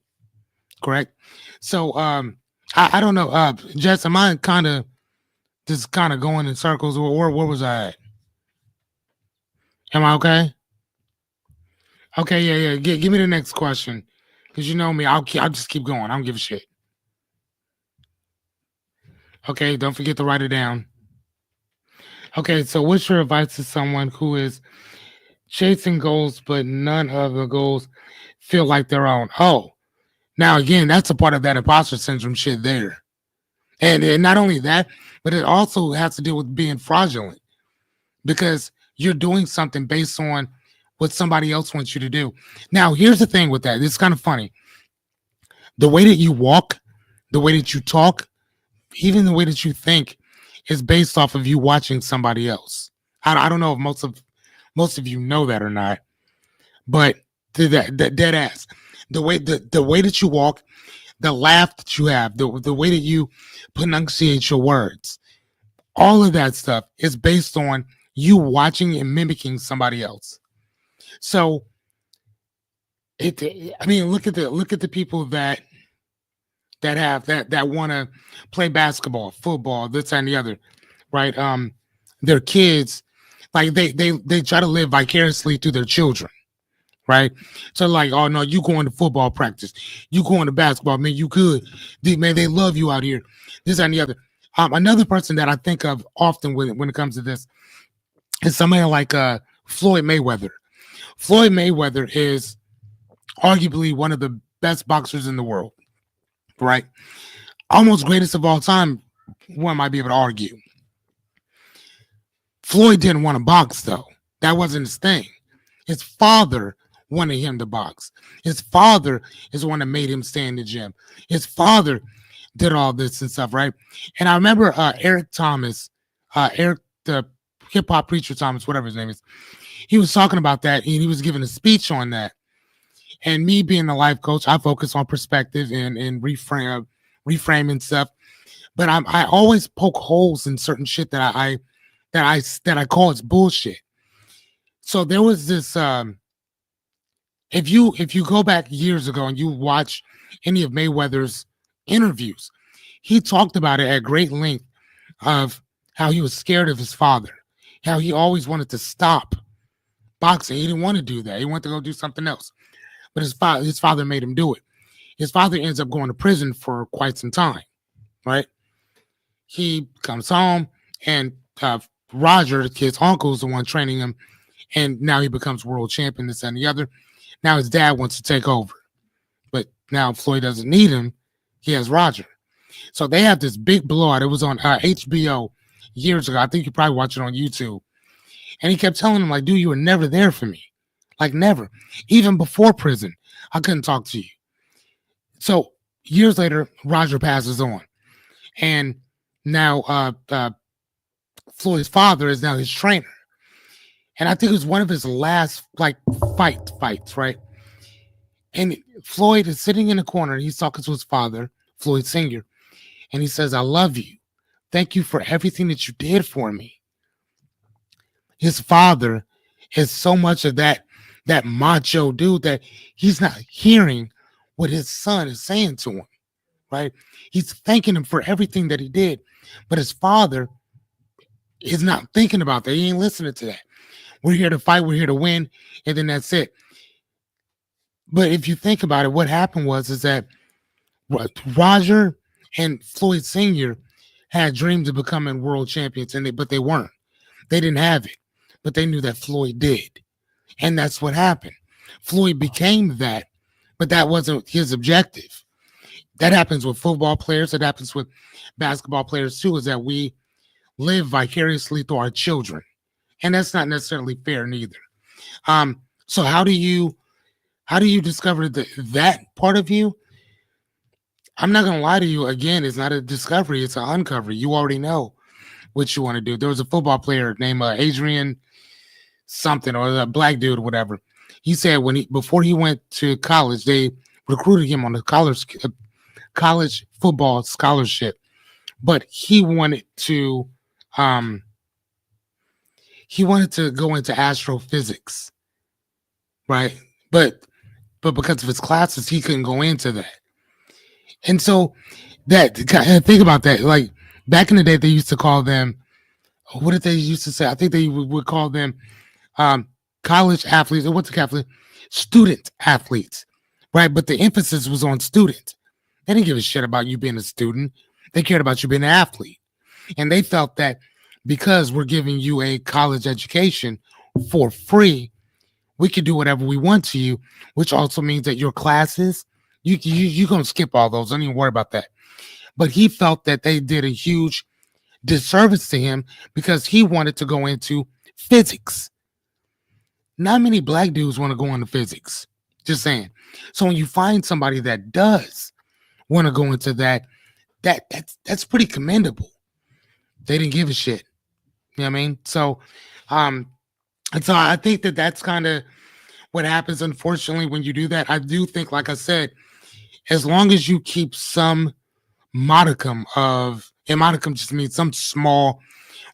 S1: Correct? So I don't know. Jess, am I kind of just kind of going in circles, or where was I at? Am I okay? Okay, yeah, yeah. Give me the next question, because you know me, I'll just keep going. I don't give a shit. Okay, don't forget to write it down. Okay, so what's your advice to someone who is chasing goals, but none of the goals feel like their own? Oh, now again, that's a part of that imposter syndrome shit there. And not only that, but it also has to do with being fraudulent because you're doing something based on what somebody else wants you to do. Now, here's the thing with that. It's kind of funny. The way that you walk, the way that you talk, even the way that you think is based off of you watching somebody else. I don't know if most of you know that or not, but that dead ass. The way that you walk, the laugh that you have, the way that you pronunciate your words, all of that stuff is based on you watching and mimicking somebody else. So it, I mean, look at the people that want to play basketball, football, this and the other, right? Their kids, like they try to live vicariously through their children, right? So like, oh no, you going to football practice, you going to basketball, man, you good, man, they love you out here, this and the other. Another person that I think of often when it comes to this is somebody like Floyd Mayweather. Floyd Mayweather is arguably one of the best boxers in the world, right? Almost greatest of all time. One might be able to argue. Floyd didn't want to box though. That wasn't his thing. His father wanted him to box. His father is the one that made him stay in the gym. His father did all this and stuff, right? And I remember Eric Thomas, Eric the hip hop preacher Thomas, whatever his name is. He was talking about that and he was giving a speech on that. And me being a life coach, I focus on perspective and reframing stuff. But I always poke holes in certain shit that I call it's bullshit. So there was this if you go back years ago and you watch any of Mayweather's interviews, he talked about it at great length of how he was scared of his father, how he always wanted to stop boxing. He didn't want to do that. He wanted to go do something else. But his father made him do it. His father ends up going to prison for quite some time, right? He comes home and Roger, his uncle, is the one training him, and now he becomes world champion, this and the other. Now his dad wants to take over, but now Floyd doesn't need him. He has Roger. So they have this big blowout. It was on HBO years ago. I think you probably watch it on YouTube. And he kept telling him, like, dude, you were never there for me. Like, never. Even before prison, I couldn't talk to you. So years later, Roger passes on. And now Floyd's father is now his trainer. And I think it was one of his last like fights, right? And Floyd is sitting in the corner. He's talking to his father, Floyd Sr., and he says, I love you. Thank you for everything that you did for me. His father is so much of that macho dude that he's not hearing what his son is saying to him, right? He's thanking him for everything that he did. But his father is not thinking about that. He ain't listening to that. We're here to fight, we're here to win, and then that's it. But if you think about it, what happened is that Roger and Floyd Sr. had dreams of becoming world champions, but they weren't. They didn't have it, but they knew that Floyd did. And that's what happened. Floyd became that, but that wasn't his objective. That happens with football players. It happens with basketball players too, is that we live vicariously through our children. And that's not necessarily fair neither. So how do you discover that part of you? I'm not gonna lie to you. Again, it's not a discovery; it's an uncover. You already know what you want to do. There was a football player named Adrian something, or a black dude or whatever. He said before he went to college, they recruited him on a college football scholarship, but um he wanted to go into astrophysics, right? But because of his classes, he couldn't go into that. And so That think about that. Like back in the day, they used to call them. What did they used to say? I think they would call them um, college athletes. Or what's the athlete? Student athletes, right? But the emphasis was on student. They didn't give a shit about you being a student. They cared about you being an athlete, and they felt that because we're giving you a college education for free, we can do whatever we want to you, which also means that your classes, you're gonna skip all those. Don't even worry about that. But he felt that they did a huge disservice to him because he wanted to go into physics. Not many black dudes want to go into physics. Just saying. So when you find somebody that does want to go into that, that's pretty commendable. They didn't give a shit. You know what I mean? Um, and so I think that that's kind of what happens. Unfortunately, when you do that, I do think, like I said, as long as you keep some modicum of, and modicum just means some small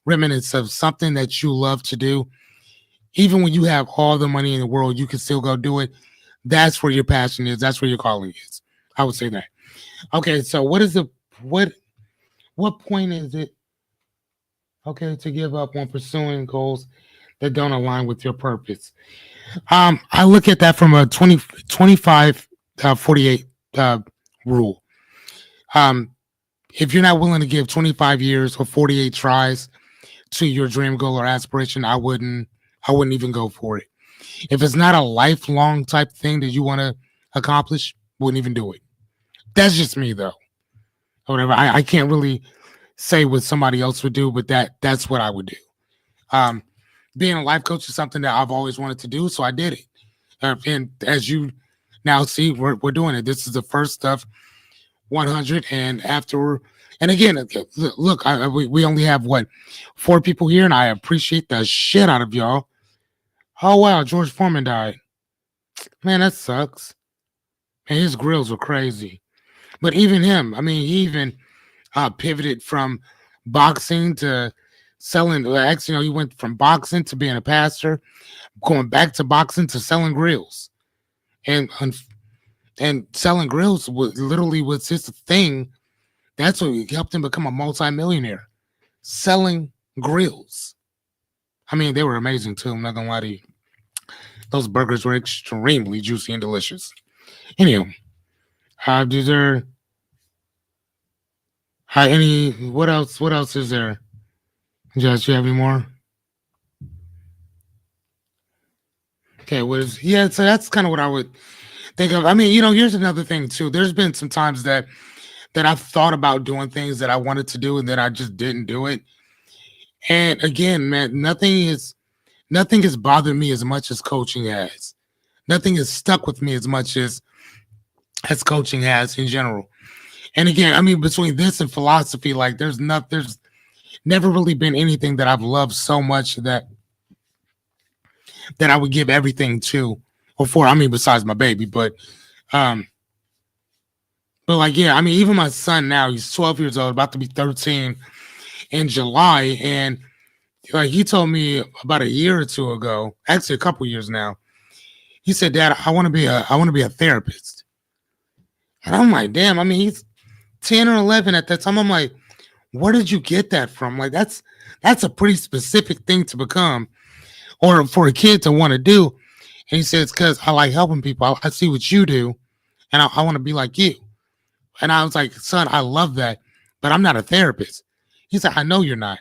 S1: remnants of something that you love to do, even when you have all the money in the world, you can still go do it. That's where your passion is. That's where your calling is. I would say that. Okay, so what what point is it okay to give up on pursuing goals that don't align with your purpose? I look at that from a 25 48 rule. Um, if you're not willing to give 25 years or 48 tries to your dream goal or aspiration, I wouldn't even go for it. If it's not a lifelong type thing that you want to accomplish, wouldn't even do it. That's just me though. Or whatever. I can't really say what somebody else would do, but that's what I would do. Um, being a life coach is something that I've always wanted to do, so I did it. And as you now see, we're doing it. This is the first of 100, and after, and again, look, we only have what 4 people here, and I appreciate the shit out of y'all. Oh wow, George Foreman died. Man, that sucks. And his grills were crazy. But even him, I mean, he even pivoted from boxing to selling. Actually, he went from boxing to being a pastor, going back to boxing to selling grills, and and selling grills was his thing. That's what helped him become a multimillionaire. Selling grills. I mean, they were amazing too. I'm not gonna lie to you. Those burgers were extremely juicy and delicious. Anyway, is there any? What else? What else is there? Josh, you have any more? Okay, yeah, so that's kind of what I would think of. I mean, here's another thing too. There's been some times that I've thought about doing things that I wanted to do and that I just didn't do it. And again, man, nothing has bothered me as much as coaching has. Nothing has stuck with me as much as coaching has in general. And again, I mean, between this and philosophy, like there's never really been anything that I've loved so much that I would give everything to or for. I mean, besides my baby, um, but like, yeah, I mean, even my son now, he's 12 years old, about to be 13 in July. And like he told me about a year or two ago, actually a couple years now, he said, Dad, I want to be a therapist. And I'm like, damn, I mean, he's 10 or 11 at that time. I'm like, where did you get that from? Like, that's a pretty specific thing to become or for a kid to want to do. And he said, it's because I like helping people. I see what you do and I want to be like you. And I was like, son, I love that, but I'm not a therapist. He said, I know you're not,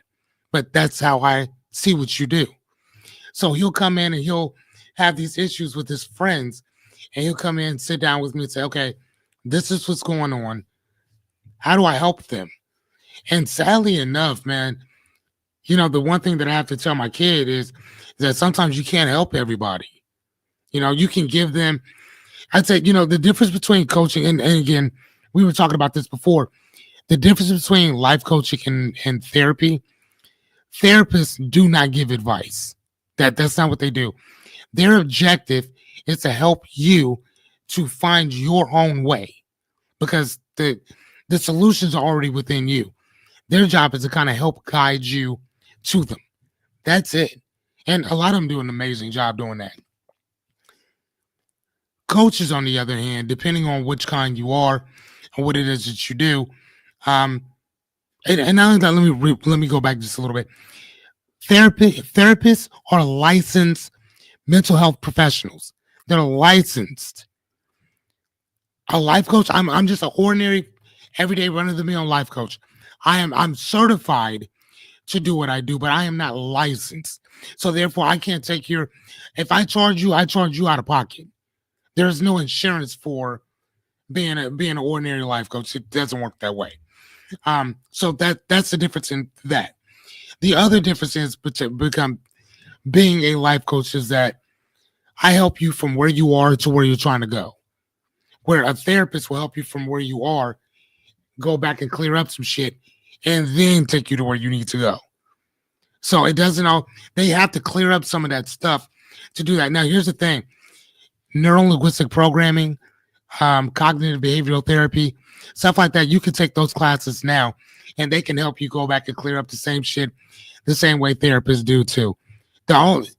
S1: but that's how I see what you do. So he'll come in and he'll have these issues with his friends, and he'll come in and sit down with me and say, okay, this is what's going on. How do I help them? And sadly enough, man, the one thing that I have to tell my kid is that sometimes you can't help everybody. You can give them, I'd say, the difference between coaching and again, we were talking about this before. The difference between life coaching and therapy, therapists do not give advice. That's not what they do. Their objective is to help you to find your own way because the solutions are already within you. Their job is to kind of help guide you to them. That's it. And a lot of them do an amazing job doing that. Coaches, on the other hand, depending on which kind you are and what it is that you do, Um, and not only that, let me go back just a little bit. Therapists are licensed mental health professionals. They're licensed. A life coach. I'm just an ordinary, everyday run of the mill life coach. I'm certified to do what I do, but I am not licensed. So therefore, I can't take your. If I charge you out of pocket. There's no insurance for being an ordinary life coach. It doesn't work that way. So that's the difference in that. The other difference is become being a life coach is that I help you from where you are to where you're trying to go. Where a therapist will help you from where you are, go back and clear up some shit, and then take you to where you need to go. So it doesn't all they have to clear up some of that stuff to do that. Now here's the thing: neuro linguistic programming, cognitive behavioral therapy, stuff like that. You can take those classes now, and they can help you go back and clear up the same shit, the same way therapists do too. The only,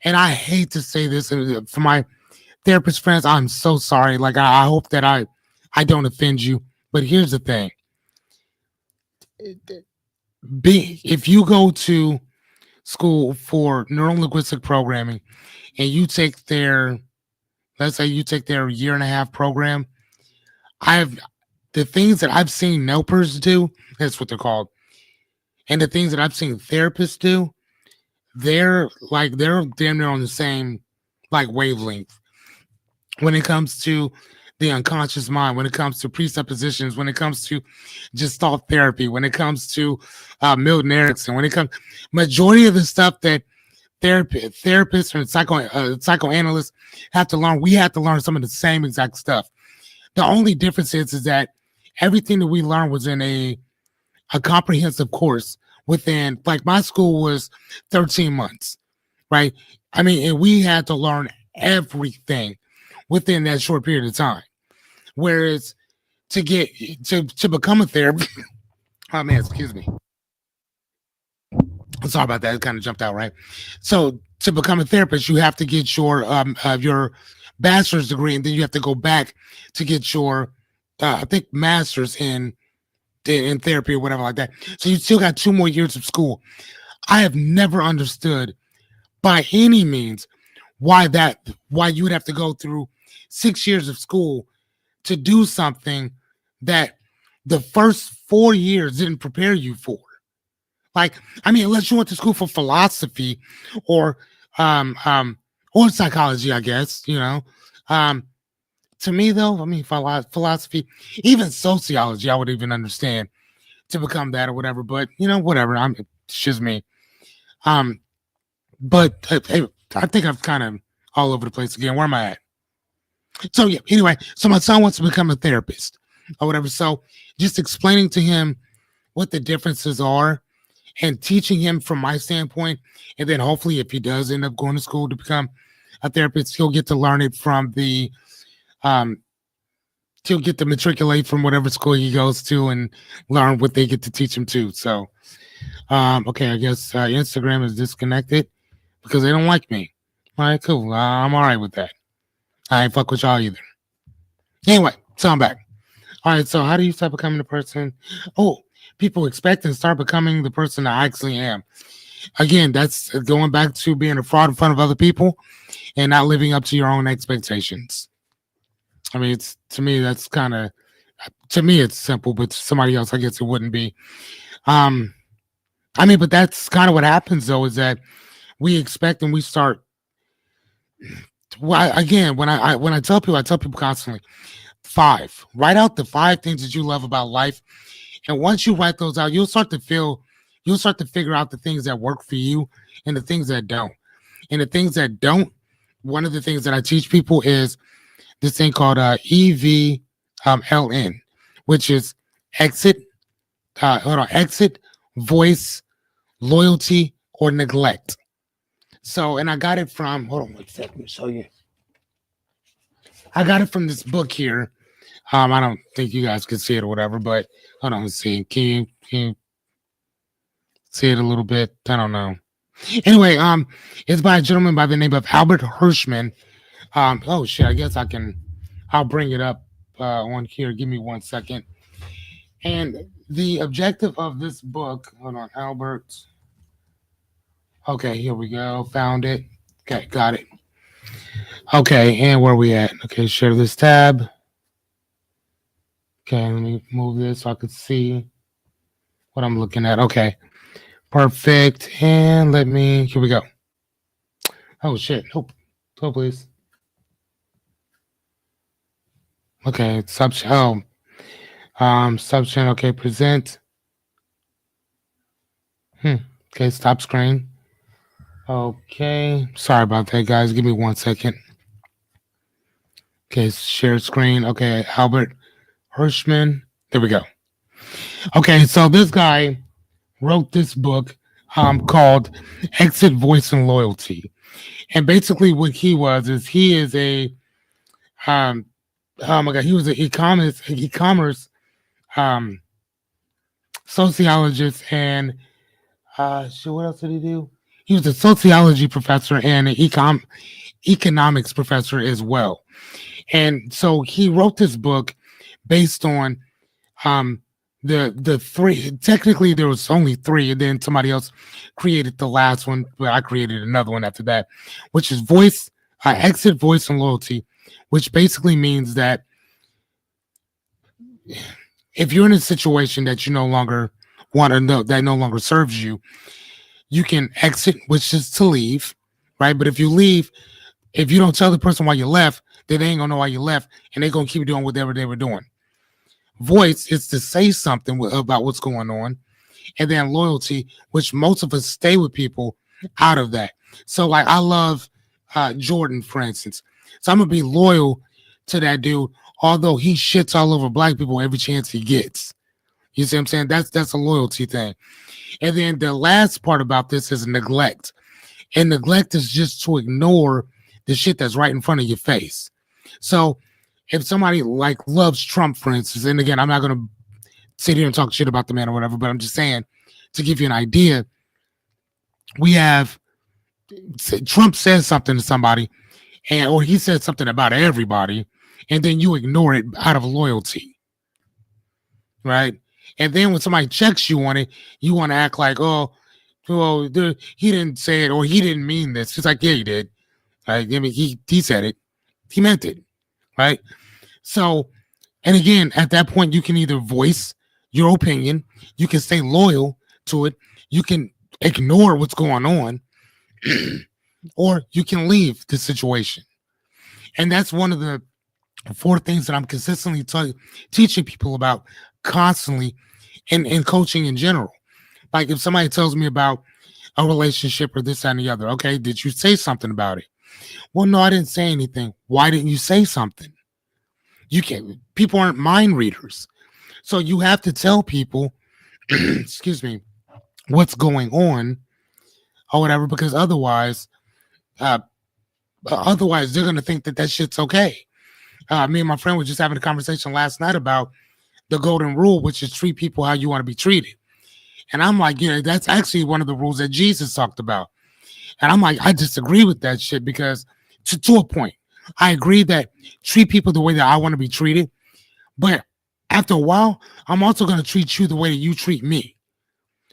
S1: and I hate to say this for my therapist friends, I'm so sorry. Like I hope that I don't offend you, but here's the thing: be if you go to school for neuro linguistic programming and you take their, let's say you take their year and a half program, I've the things that I've seen NELPers do, that's what they're called, and the things that I've seen therapists do, they're damn near on the same like wavelength when it comes to the unconscious mind, when it comes to presuppositions, when it comes to gestalt therapy, when it comes to Milton Erickson, when it comes majority of the stuff that therapists and psychoanalysts have to learn, we have to learn some of the same exact stuff. The only difference is that everything that we learned was in a comprehensive course within, like my school was 13 months, right? I mean, and we had to learn everything within that short period of time. Whereas to get to become a therapist, oh man, excuse me. I'm sorry about that. It kind of jumped out, right? So to become a therapist, you have to get your bachelor's degree, and then you have to go back to get your I think master's in therapy or whatever like that. So you still got 2 more years of school. I have never understood by any means why you would have to go through 6 years of school to do something that the first 4 years didn't prepare you for. Like, I mean, unless you went to school for philosophy or um um or psychology, I guess, you know. Um to me though, I mean philosophy, even sociology, I would even understand to become that or whatever, but you know, whatever. It's just me. Um, but I think I've kind of all over the place again. Where am I at? So yeah, anyway, so my son wants to become a therapist or whatever. So just explaining to him what the differences are and teaching him from my standpoint. And then hopefully if he does end up going to school to become a therapist, he'll get to learn it from um he'll get to matriculate from whatever school he goes to and learn what they get to teach him too. So okay, I guess Instagram is disconnected because they don't like me. All right, cool. I'm all right with that. I ain't fuck with y'all either. Anyway, so I'm back. All right, so how do you start becoming the person? Oh, people expect and start becoming the person I actually am. Again, that's going back to being a fraud in front of other people and not living up to your own expectations. I mean, it's to me that's kind of to me it's simple, but to somebody else, I guess it wouldn't be. Um, I mean, but that's kind of what happens though, is that we expect and we start. Well, again, when I tell people constantly, write out the 5 things that you love about life, and once you write those out, you'll start to figure out the things that work for you and the things that don't. And the things that don't, one of the things that I teach people is this thing called EVLN, which is exit, exit, voice, loyalty, or neglect. So, and I got it from, hold on one second, let me show you. I got it from this book here. I don't think you guys can see it or whatever, but hold on, let's see. Can you see it a little bit? I don't know. Anyway, it's by a gentleman by the name of Albert Hirschman. Oh shit, I guess I'll bring it up on here. Give me 1 second. And the objective of this book, hold on, Albert. Okay, here we go. Found it. Okay, got it. Okay, and where are we at? Okay, share this tab. Okay, let me move this so I can see what I'm looking at. Okay, perfect. And let me, here we go. Oh, shit. Nope. Oh, please. Okay, subchain. Okay, present. Okay, stop screen. Okay, sorry about that, guys. Give me 1 second. Okay, share screen. Okay, Albert Hirschman. There we go. Okay, so this guy wrote this book called Exit Voice and Loyalty. And basically what he was is he is a um oh my god, he was an e-commerce um sociologist and shit, what else did he do? He was a sociology professor and an economics professor as well. And so he wrote this book based on um the three. Technically there was only three, and then somebody else created the last one, but I created another one after that, which is exit, voice, and loyalty, which basically means that if you're in a situation that you no longer want to know, that no longer serves you, you can exit, which is to leave, right? But if you leave, if you don't tell the person why you left, then they ain't gonna know why you left, and they're gonna keep doing whatever they were doing. Voice is to say something about what's going on, and then loyalty, which most of us stay with people out of that. So, like, I love Jordan, for instance. So I'm gonna be loyal to that dude, although he shits all over black people every chance he gets. You see what I'm saying? That's a loyalty thing. And then the last part about this is neglect. And neglect is just to ignore the shit that's right in front of your face. So if somebody like loves Trump, for instance, and again, I'm not gonna sit here and talk shit about the man or whatever, but I'm just saying to give you an idea, we have Trump says something to somebody, and or he said something about everybody, and then you ignore it out of loyalty, right? And then when somebody checks you on it, you want to act like, oh, well, he didn't say it or he didn't mean this. It's like, yeah, he did. Right? I mean, he said it, he meant it, right? So, and again, at that point, you can either voice your opinion, you can stay loyal to it, you can ignore what's going on, or you can leave the situation. And that's one of the four things that I'm consistently teaching people about constantly in coaching in general. Like if somebody tells me about a relationship or this and the other, okay, did you say something about it? Well, no, I didn't say anything. Why didn't you say something? You can't, people aren't mind readers. So you have to tell people, excuse me, what's going on or whatever, because uh, otherwise they're going to think that that shit's okay. Me and my friend were just having a conversation last night about the golden rule, which is treat people how you want to be treated. And I'm like, yeah, that's actually one of the rules that Jesus talked about. And I'm like, I disagree with that shit because to a point, I agree that treat people the way that I want to be treated. But after a while, I'm also going to treat you the way that you treat me.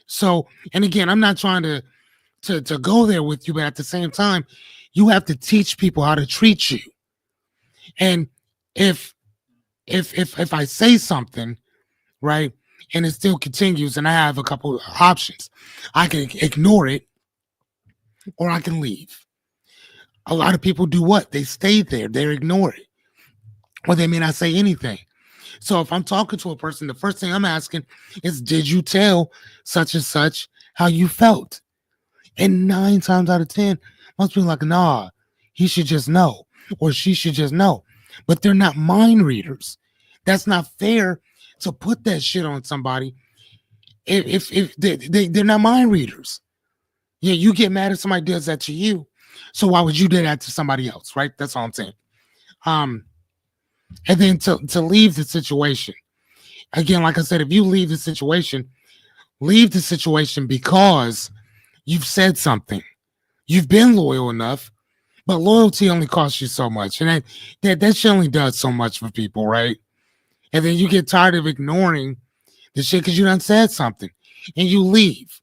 S1: So, and again, I'm not trying to go there with you, but at the same time, you have to teach people how to treat you. And if if I say something, right, and it still continues, and I have a couple of options, I can ignore it or I can leave. A lot of people do what? They stay there, they ignore it, or they may not say anything. So if I'm talking to a person, the first thing I'm asking is, did you tell such and such how you felt? And 9 times out of 10, most people are like, nah, he should just know, or she should just know. But they're not mind readers. That's not fair to put that shit on somebody if they're not mind readers. Yeah, you get mad if somebody does that to you. So why would you do that to somebody else, right? That's all I'm saying. Um, and then to leave the situation. Again, like I said, if you leave the situation because you've said something. You've been loyal enough, but loyalty only costs you so much. And that shit only does so much for people, right? And then you get tired of ignoring the shit because you done said something, and you leave.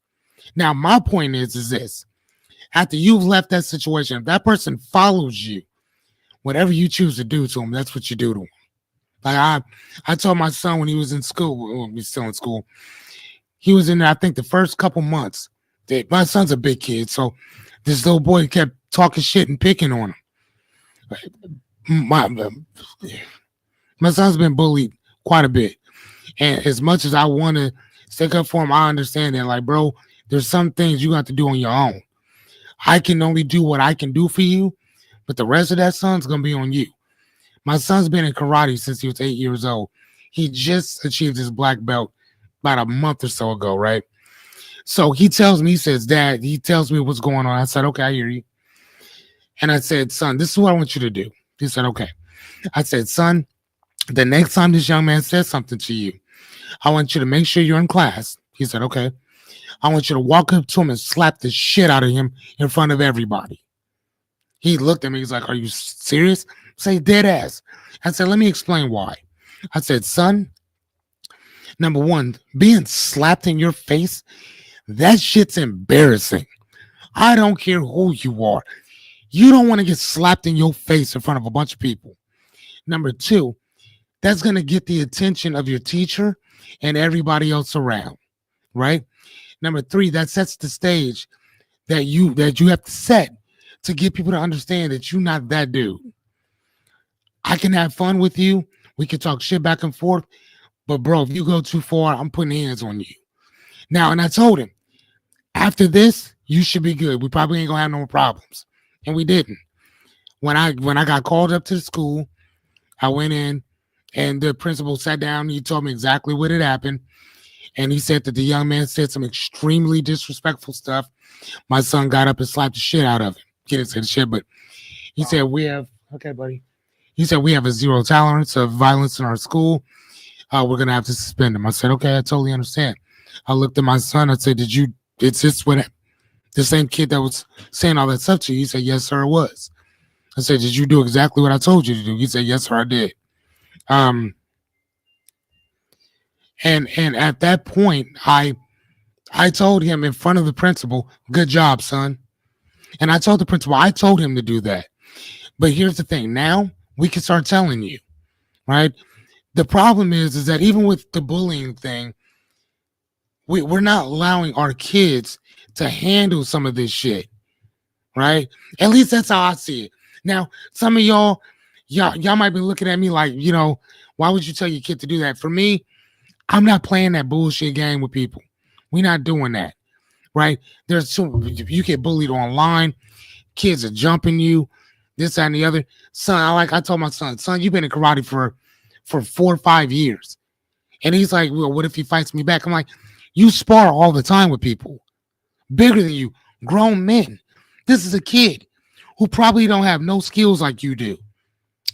S1: Now, my point is this: after you've left that situation, if that person follows you, whatever you choose to do to them, that's what you do to them. Like I told my son when he was in school, well, he's still in school, he was in there, I think the first couple months. My son's a big kid, so this little boy kept talking shit and picking on him. My son's been bullied quite a bit. And as much as I want to stick up for him, I understand that, like, bro, there's some things you have to do on your own. I can only do what I can do for you, but the rest of that son's going to be on you. My son's been in karate since he was 8 years old. He just achieved his black belt about a month or so ago, right? So he tells me, he says, Dad, he tells me what's going on. I said, okay, I hear you. And I said, son, this is what I want you to do. He said, okay. I said, son, the next time this young man says something to you, I want you to make sure you're in class. He said, okay. I want you to walk up to him and slap the shit out of him in front of everybody. He looked at me. He's like, are you serious? Say dead ass. I said, let me explain why. I said, son, number one, being slapped in your face, that shit's embarrassing. I don't care who you are. You don't want to get slapped in your face in front of a bunch of people. Number two, that's going to get the attention of your teacher and everybody else around, right? Number three, that sets the stage that you have to set to get people to understand that you're not that dude. I can have fun with you. We can talk shit back and forth. But bro, if you go too far, I'm putting hands on you. Now, and I told him, after this, you should be good. We probably ain't gonna have no more problems. And we didn't. When I got called up to the school, I went in and the principal sat down. He told me exactly what had happened. And he said that the young man said some extremely disrespectful stuff. My son got up and slapped the shit out of him. He didn't say the shit, but he said, okay, buddy. He said, we have a zero tolerance of violence in our school. We're going to have to suspend him. I said, okay, I totally understand. I looked at my son. I said, it's just what the same kid that was saying all that stuff to you? He said, yes, sir, it was. I said, did you do exactly what I told you to do? He said, yes, sir, I did. And at that point, I told him in front of the principal, good job, son. And I told the principal, I told him to do that. But here's the thing. Now we can start telling you, right? The problem is that even with the bullying thing, we're not allowing our kids to handle some of this shit, right? At least that's how I see it. Now, some of y'all might be looking at me like, why would you tell your kid to do that? For me, I'm not playing that bullshit game with people. We're not doing that, right? You get bullied online. Kids are jumping you, this, that, and the other. Son, I told my son, you've been in karate for 4 or 5 years. And he's like, well, what if he fights me back? I'm like, you spar all the time with people bigger than you, grown men. This is a kid who probably don't have no skills like you do.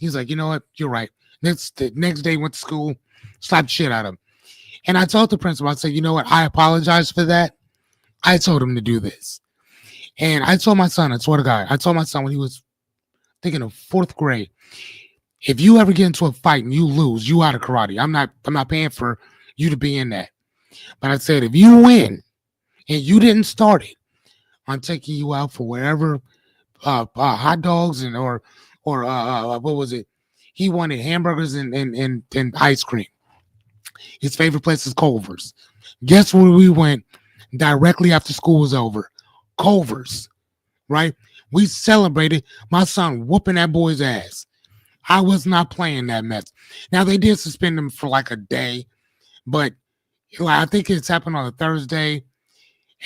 S1: He's like, you know what? You're right. The next day went to school, slapped shit out of him. And I told the principal, I said, you know what? I apologize for that. I told him to do this. And I told my son, I swear to God, I told my son when he was thinking of 4th grade, if you ever get into a fight and you lose, you out of karate. I'm not paying for you to be in that. But I said, if you win and you didn't start it, I'm taking you out for wherever hot dogs or what was it? He wanted hamburgers and ice cream. His favorite place is Culver's. Guess where we went directly after school was over? Culver's, right? We celebrated my son whooping that boy's ass. I was not playing that mess. Now, they did suspend him for like a day, but I think it's happened on a Thursday.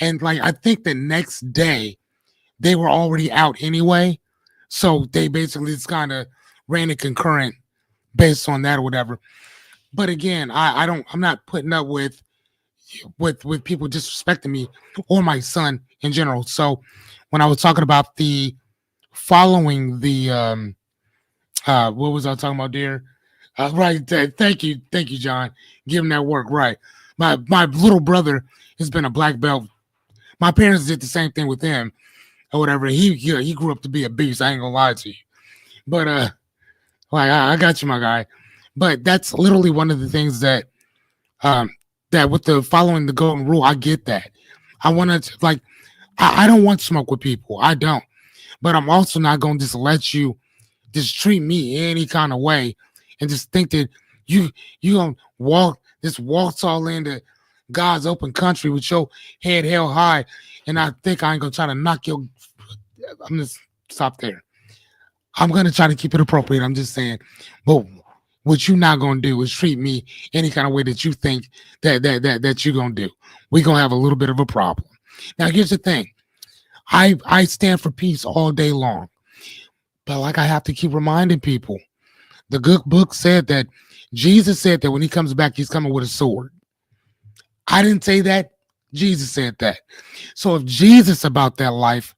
S1: And I think the next day they were already out anyway. So they basically just kind of ran a concurrent based on that or whatever. But again, I'm not putting up with people disrespecting me or my son in general. So when I was talking about the following the what was I talking about, dear? Right. Thank you, John. Give him that work. Right. My little brother has been a black belt. My parents did the same thing with him or whatever. He grew up to be a beast. I ain't gonna lie to you. But I got you, my guy. But that's literally one of the things that that with the following the golden rule, I get that. I want to like I don't want smoke with people. I don't. But I'm also not going to just let you just treat me any kind of way and just think that you you gonna waltz all into God's open country with your head held high, and I think I ain't gonna try to knock your. I'm just stop there. I'm gonna try to keep it appropriate. I'm just saying, but what you're not gonna do is treat me any kind of way that you think that you're gonna do. We're gonna have a little bit of a problem. Now, here's the thing. I stand for peace all day long, but like I have to keep reminding people, the good book said that Jesus said that when he comes back, he's coming with a sword. I didn't say that. Jesus said that. So if Jesus about that life,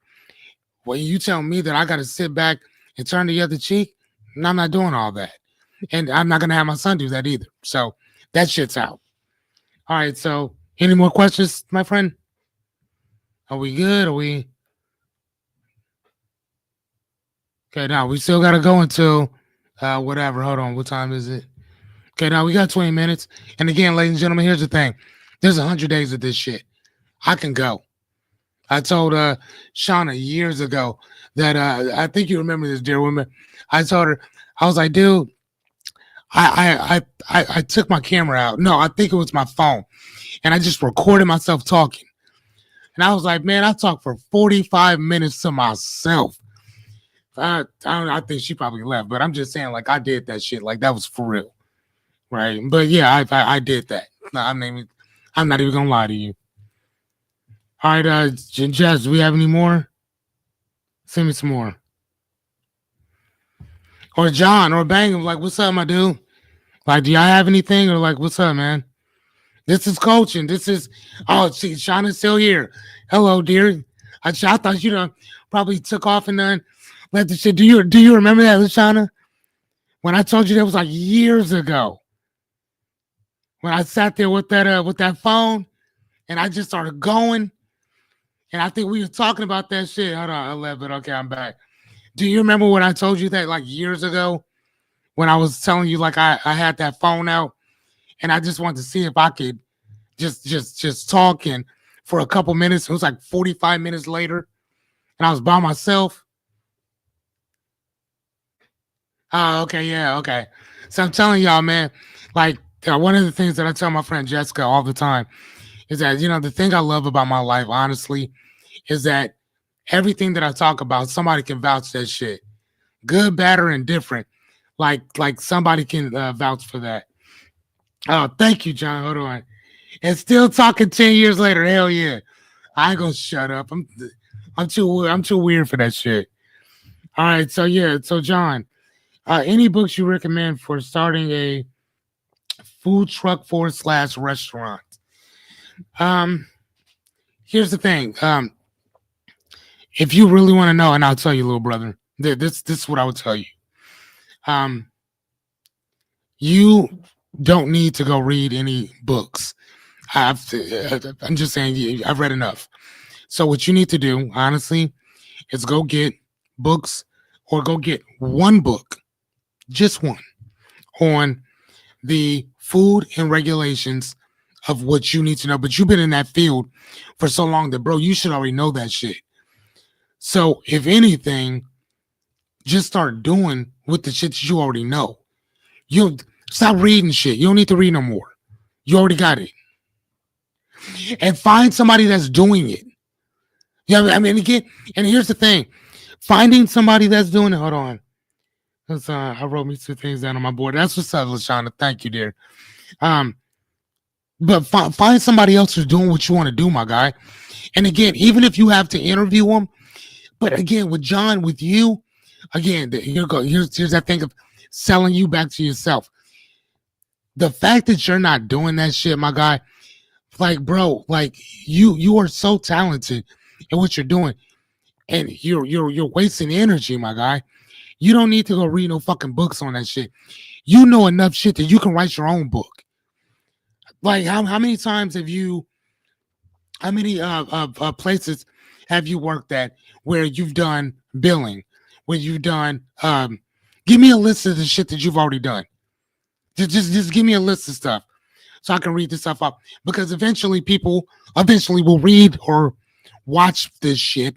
S1: well, you tell me that I got to sit back and turn the other cheek, and I'm not doing all that. And I'm not going to have my son do that either. So that shit's out. All right. So any more questions, my friend? Are we good? Are we? Okay. Now we still got to go until whatever. Hold on. What time is it? Okay. Now we got 20 minutes. And again, ladies and gentlemen, here's the thing. There's 100 days of this shit. I can go. I told Shauna years ago that I think you remember this, dear woman. I told her, I was like, dude, I took my camera out. No, I think it was my phone. And I just recorded myself talking. And I was like, man, I talked for 45 minutes to myself. I think she probably left, but I'm just saying, like, I did that shit. Like, that was for real. Right. But yeah, I did that. No, I'm not even gonna lie to you. All right, Jess, do we have any more? Send me some more. Or John or Bang, like, what's up, my dude? Like, do y'all have anything? Or like, what's up, man? This is coaching. This is see, Shauna's still here. Hello, dear. I thought you done probably took off and then let the shit. Do you remember that, Shauna? When I told you that was like years ago. When I sat there with that phone and I just started going. And I think we were talking about that shit. Hold on, I left it. Okay, I'm back. Do you remember when I told you that like years ago? When I was telling you like I had that phone out and I just wanted to see if I could just talk, and for a couple minutes, it was like 45 minutes later, and I was by myself. Oh, okay, yeah, okay. So I'm telling y'all, man, like one of the things that I tell my friend Jessica all the time is that, the thing I love about my life, honestly, is that everything that I talk about, somebody can vouch that shit. Good, bad, or indifferent. Like somebody can vouch for that. Oh, thank you, John. Hold on. And still talking 10 years later. Hell yeah. I ain't gonna shut up. I'm too weird for that shit. All right, so yeah, so John, any books you recommend for starting a food truck / restaurant? Here's the thing. If you really want to know, and I'll tell you, little brother, this is what I would tell you. You don't need to go read any books. I'm just saying, I've read enough. So what you need to do, honestly, is go get books, or go get one book, just one, on the food and regulations of what you need to know. But you've been in that field for so long that, bro, you should already know that shit. So if anything, just start doing with the shit that you already know. You stop reading shit. You don't need to read no more. You already got it. And find somebody that's doing it. Yeah, I mean, again, and here's the thing. Finding somebody that's doing it. Hold on. I wrote me 2 things down on my board. That's what's up, LaShawna. Thank you, dear. But find somebody else who's doing what you want to do, my guy. And again, even if you have to interview them, but again, with John, with you, again, here's that thing of selling you back to yourself. The fact that you're not doing that shit, my guy, like, bro, like you are so talented in what you're doing, and you're wasting energy, my guy. You don't need to go read no fucking books on that shit. You know enough shit that you can write your own book. Like, how many times have you? How many places have you worked at where you've done billing, where you've done? Give me a list of the shit that you've already done. Just give me a list of stuff. so I can read this stuff up because eventually people eventually will read or watch this shit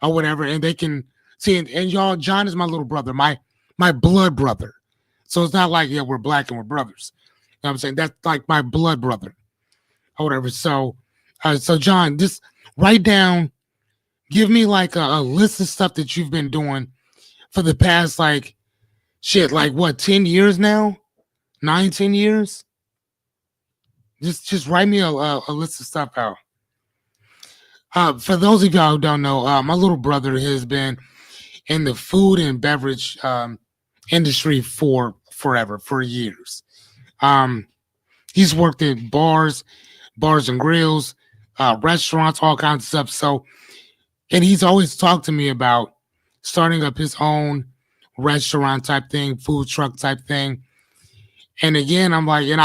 S1: or whatever, and they can see. And y'all, John is my little brother, my blood brother. So it's not like yeah we're black and we're brothers. You know what I'm saying? That's like my blood brother or whatever. So John, just write down, give me like a list of stuff that you've been doing for the past like shit, like what, 10 years now, 9, 10 years. Just write me a list of stuff out. For those of y'all who don't know, my little brother has been in the food and beverage industry for forever, for years. Um, he's worked at bars and grills, restaurants, all kinds of stuff. So, and he's always talked to me about starting up his own restaurant type thing, food truck type thing. And again, I'm like, and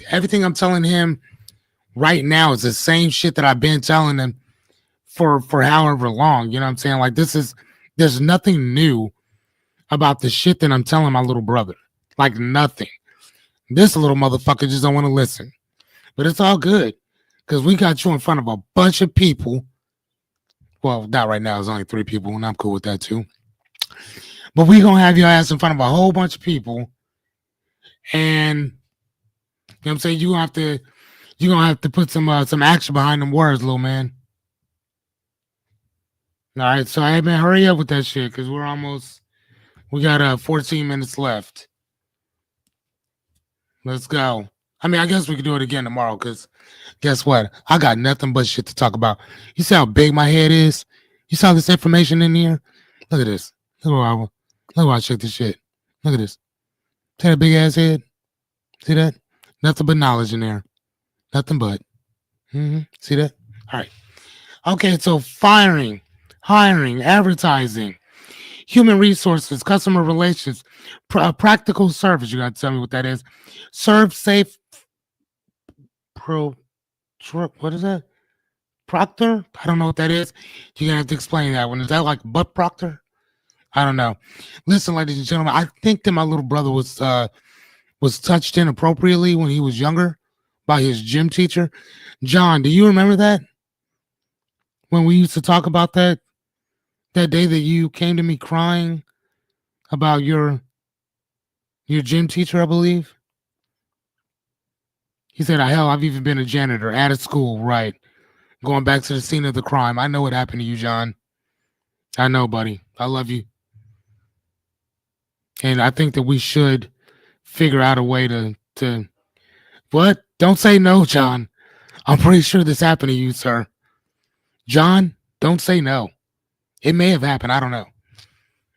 S1: everything I'm telling him right now is the same shit that I've been telling him for however long. You know what I'm saying? Like there's nothing new about the shit that I'm telling my little brother. Like nothing. This little motherfucker just don't want to listen. But it's all good because we got you in front of a bunch of people. Well, not right now. It's only 3 people, and I'm cool with that too. But we gonna have your ass in front of a whole bunch of people, and you know what I'm saying, you gonna have to put some action behind them words, little man. All right, so hey man, hurry up with that shit because we got 14 minutes left. Let's go. I mean, I guess we could do it again tomorrow because guess what? I got nothing but shit to talk about. You see how big my head is? You saw this information in here? Look at this. Look where I check this shit. Look at this. See that big ass head? See that? Nothing but knowledge in there. Nothing but. See that? All right. Okay, so firing, hiring, advertising, human resources, customer relations, practical service. You got to tell me what that is. Serve safe. Pro. What is that? Proctor? I don't know what that is. You're gonna have to explain that one. Is that like butt proctor? I don't know. Listen, ladies and gentlemen, I think that my little brother was touched inappropriately when he was younger by his gym teacher. John, do you remember that? When we used to talk about that day that you came to me crying about your gym teacher, I believe. He said, hell, I've even been a janitor at a school, right? Going back to the scene of the crime. I know what happened to you, John. I know, buddy. I love you. And I think that we should figure out a way to what? Don't say no, John. I'm pretty sure this happened to you, sir. John, don't say no. It may have happened. I don't know.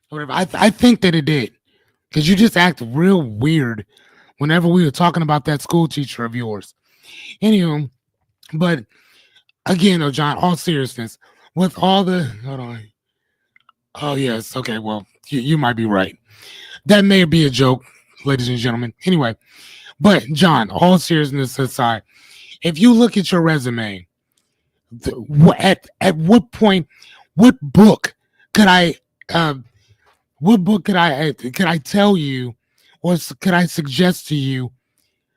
S1: Whatever. I think that it did. Because you just act real weird whenever we were talking about that school teacher of yours. Anywho, but again, though, John, all seriousness, with all the hold on. Oh yes, okay, well, you might be right. That may be a joke, ladies and gentlemen. Anyway, but John, all seriousness aside, if you look at your resume, at what point, what book could I, uh, could I tell you, or could I suggest to you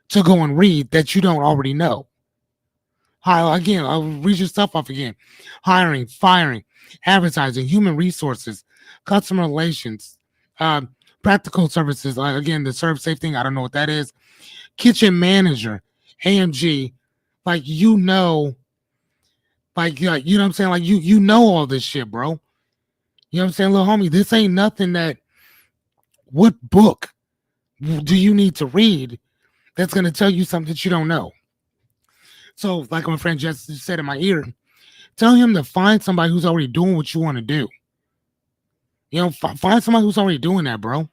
S1: to go and read that you don't already know? Again, I'll read your stuff off again. Hiring, firing, advertising, human resources, customer relations, uh, practical services. Like again, the serve safe thing. I don't know what that is. Kitchen manager, AMG. Like you know what I'm saying. Like you know all this shit, bro. You know what I'm saying, little homie. This ain't nothing that. What book do you need to read that's gonna tell you something that you don't know? So, like my friend Jess said in my ear, tell him to find somebody who's already doing what you want to do. You know, find somebody who's already doing that, bro.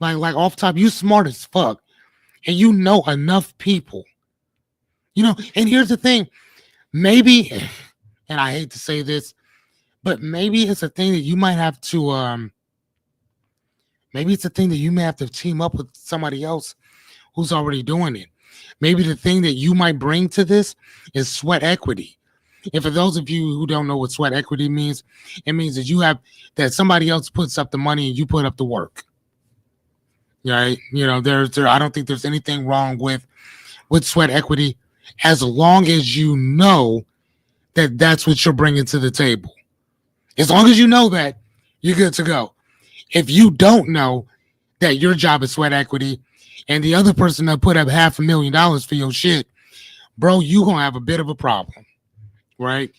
S1: Like off top, you smart as fuck, and you know enough people. You know, and here's the thing, maybe, and I hate to say this, but maybe it's a thing that you might have to, maybe it's a thing that you may have to team up with somebody else who's already doing it. Maybe the thing that you might bring to this is sweat equity. And for those of you who don't know what sweat equity means, it means that somebody else puts up the money and you put up the work. Right? You know, I don't think there's anything wrong with with sweat equity, as long as you know that that's what you're bringing to the table. As long as you know that, you're good to go. If you don't know that your job is sweat equity and the other person that put up $500,000 for your shit, bro, you gonna have a bit of a problem, right?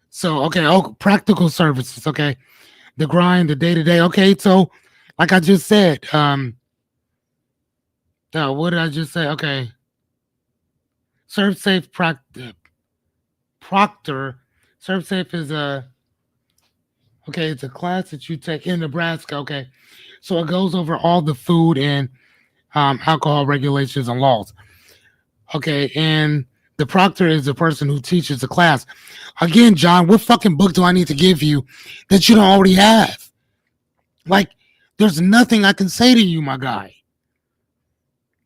S1: So, okay, practical services, okay, the grind, the day to day, okay. So, like I just said, what did I just say? Okay, serve safe proctor. Serve safe is a okay. It's a class that you take in Nebraska. Okay, so it goes over all the food and alcohol regulations and laws. Okay, and the proctor is the person who teaches the class. Again, John, what fucking book do I need to give you that you don't already have? Like, there's nothing I can say to you, my guy.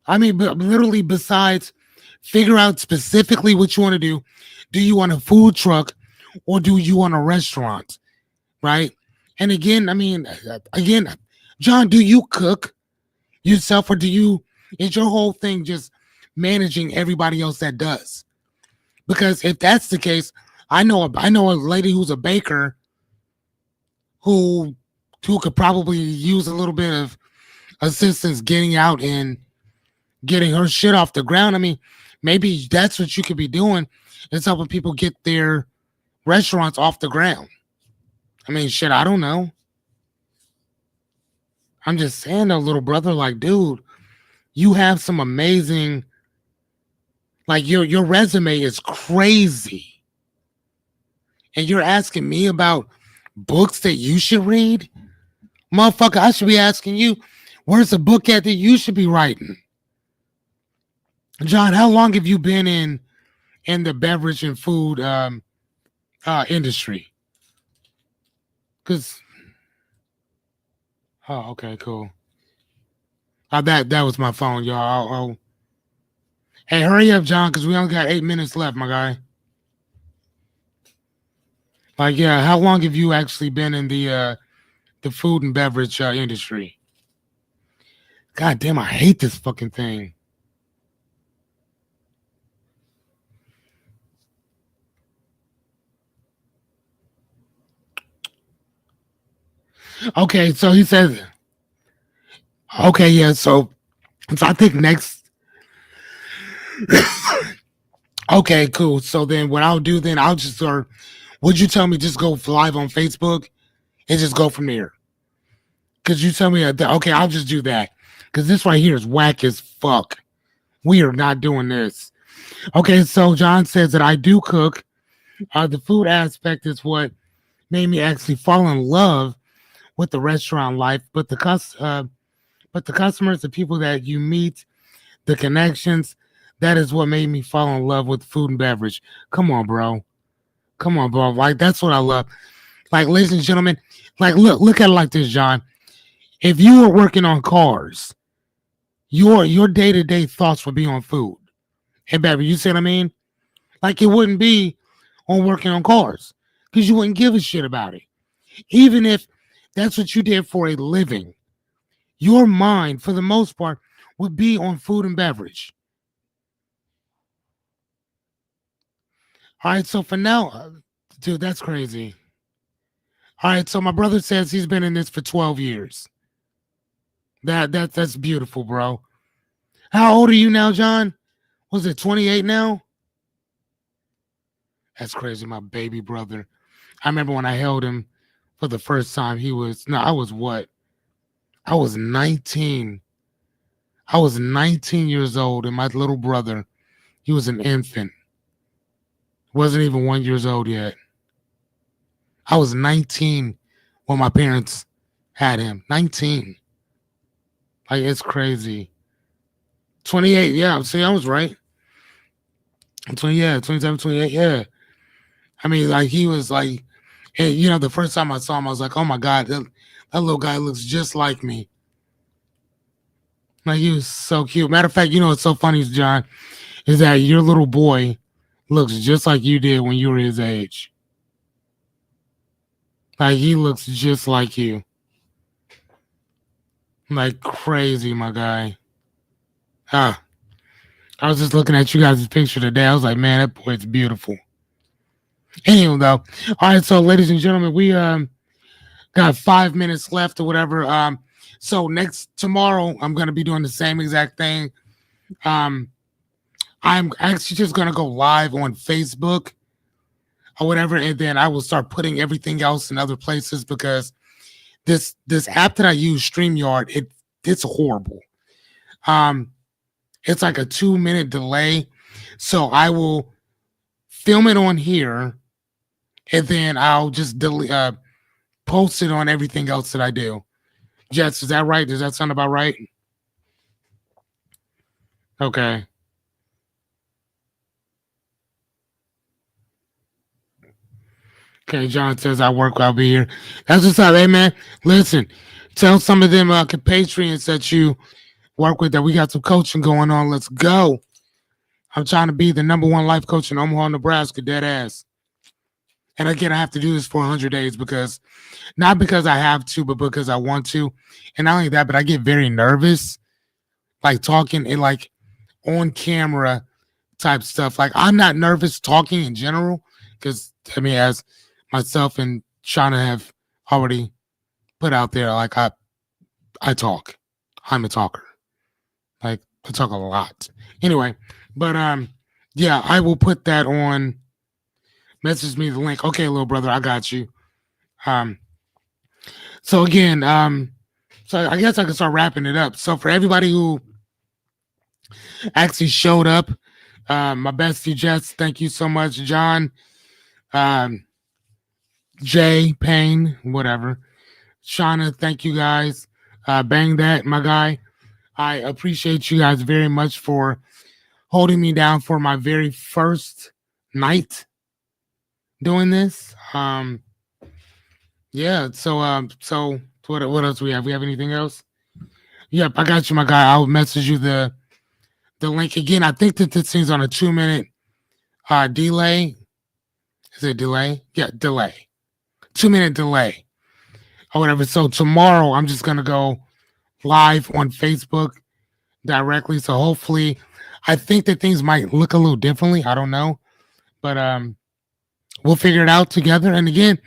S1: I mean, literally, besides figure out specifically what you want to do. Do you want a food truck or do you want a restaurant? Right? And again, I mean, again, John, do you cook yourself or is your whole thing just managing everybody else that does? Because if that's the case, I know a lady who's a baker who could probably use a little bit of assistance getting out and getting her shit off the ground. I mean, maybe that's what you could be doing is helping people get their restaurants off the ground. I mean, shit, I don't know. I'm just saying though, little brother, like, dude, you have some amazing, like your resume is crazy. And you're asking me about books that you should read? Motherfucker, I should be asking you, where's the book at that you should be writing? John, how long have you been in the beverage and food industry? Because okay, cool. That was my phone, y'all. Hey, hurry up, John, because we only got 8 minutes left, my guy. Like, yeah, how long have you actually been in the food and beverage industry? God damn, I hate this fucking thing. Okay, so he says, okay, yeah, so I think next. Okay, cool. So then what I'll do then, I'll just would you tell me just go live on Facebook and just go from there? Because you tell me, okay, I'll just do that. Because this right here is whack as fuck. We are not doing this. Okay, so John says that I do cook. The food aspect is what made me actually fall in love with the restaurant life, but the customers, the people that you meet, the connections, that is what made me fall in love with food and beverage. Come on, bro. Come on, bro. Like, that's what I love. Like, ladies and gentlemen, like, look at it like this, John. If you were working on cars, your day-to-day thoughts would be on food. Hey, baby, you see what I mean? Like, it wouldn't be on working on cars because you wouldn't give a shit about it. Even if that's what you did for a living, your mind, for the most part, would be on food and beverage. All right, so for now, dude, that's crazy. All right, so my brother says he's been in this for 12 years. That's beautiful, bro. How old are you now, John? Was it 28 now? That's crazy, my baby brother. I remember when I held him for the first time, I was what? I was 19. I was 19 years old, and my little brother, he was an infant. Wasn't even 1 year old yet. I was 19 when my parents had him. 19. Like, it's crazy. 28, yeah. See, I was right. 20, yeah, 27, 28, yeah. I mean, like, he was like, and, the first time I saw him, I was like, oh my God, that little guy looks just like me. Like, he was so cute. Matter of fact, what's so funny, John, is that your little boy looks just like you did when you were his age. Like, he looks just like you. Like, crazy, my guy. Ah. I was just looking at you guys' picture today. I was like, man, that boy's beautiful. Anyway, though, all right. So, ladies and gentlemen, we got 5 minutes left or whatever. So next tomorrow, I'm gonna be doing the same exact thing. Um, I'm actually just gonna go live on Facebook or whatever, and then I will start putting everything else in other places because this app that I use, StreamYard, it's horrible. Um, it's like a 2 minute delay, so I will film it on here, and then I'll just post it on everything else that I do. Jets, is that right? Does that sound about right? Okay. Okay, John says I work. I'll be here. That's what's up, hey man. Listen, tell some of them compatriots that you work with that we got some coaching going on. Let's go. I'm trying to be the number one life coach in Omaha, Nebraska. Dead ass. And again, I have to do this for 100 days because not because I have to, but because I want to. And not only that, but I get very nervous, like talking and like on camera type stuff. Like I'm not nervous talking in general because I mean, as myself and Shauna have already put out there, like I talk. I'm a talker. Like I talk a lot. Anyway, but yeah, I will put that on. Message me the link. Okay, little brother, I got you. Um, so again, so I guess I can start wrapping it up. So for everybody who actually showed up, my bestie Jess, thank you so much, John, um, Jay, Payne, whatever. Shauna, thank you guys. Bang that, my guy. I appreciate you guys very much for holding me down for my very first night doing this. Yeah. So what else we have? We have anything else? Yep, I got you, my guy. I'll message you the link again. I think that this thing's on a 2 minute delay. Is it delay? Yeah, delay. 2 minute delay or whatever. So tomorrow I'm just gonna go live on Facebook directly. So hopefully, I think that things might look a little differently. I don't know, but we'll figure it out together. And again,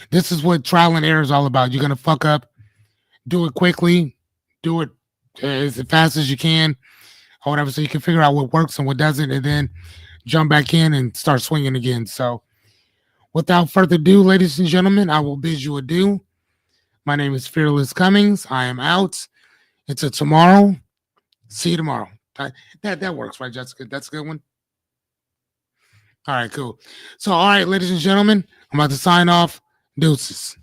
S1: this is what trial and error is all about. You're gonna fuck up, do it quickly, do it as fast as you can, or whatever, so you can figure out what works and what doesn't, and then jump back in and start swinging again. So, without further ado, ladies and gentlemen, I will bid you adieu. My name is Fearless Cummings. I am out. Until tomorrow. See you tomorrow. That works, right, Jessica? That's a good one. All right, cool. So, all right, ladies and gentlemen, I'm about to sign off. Deuces.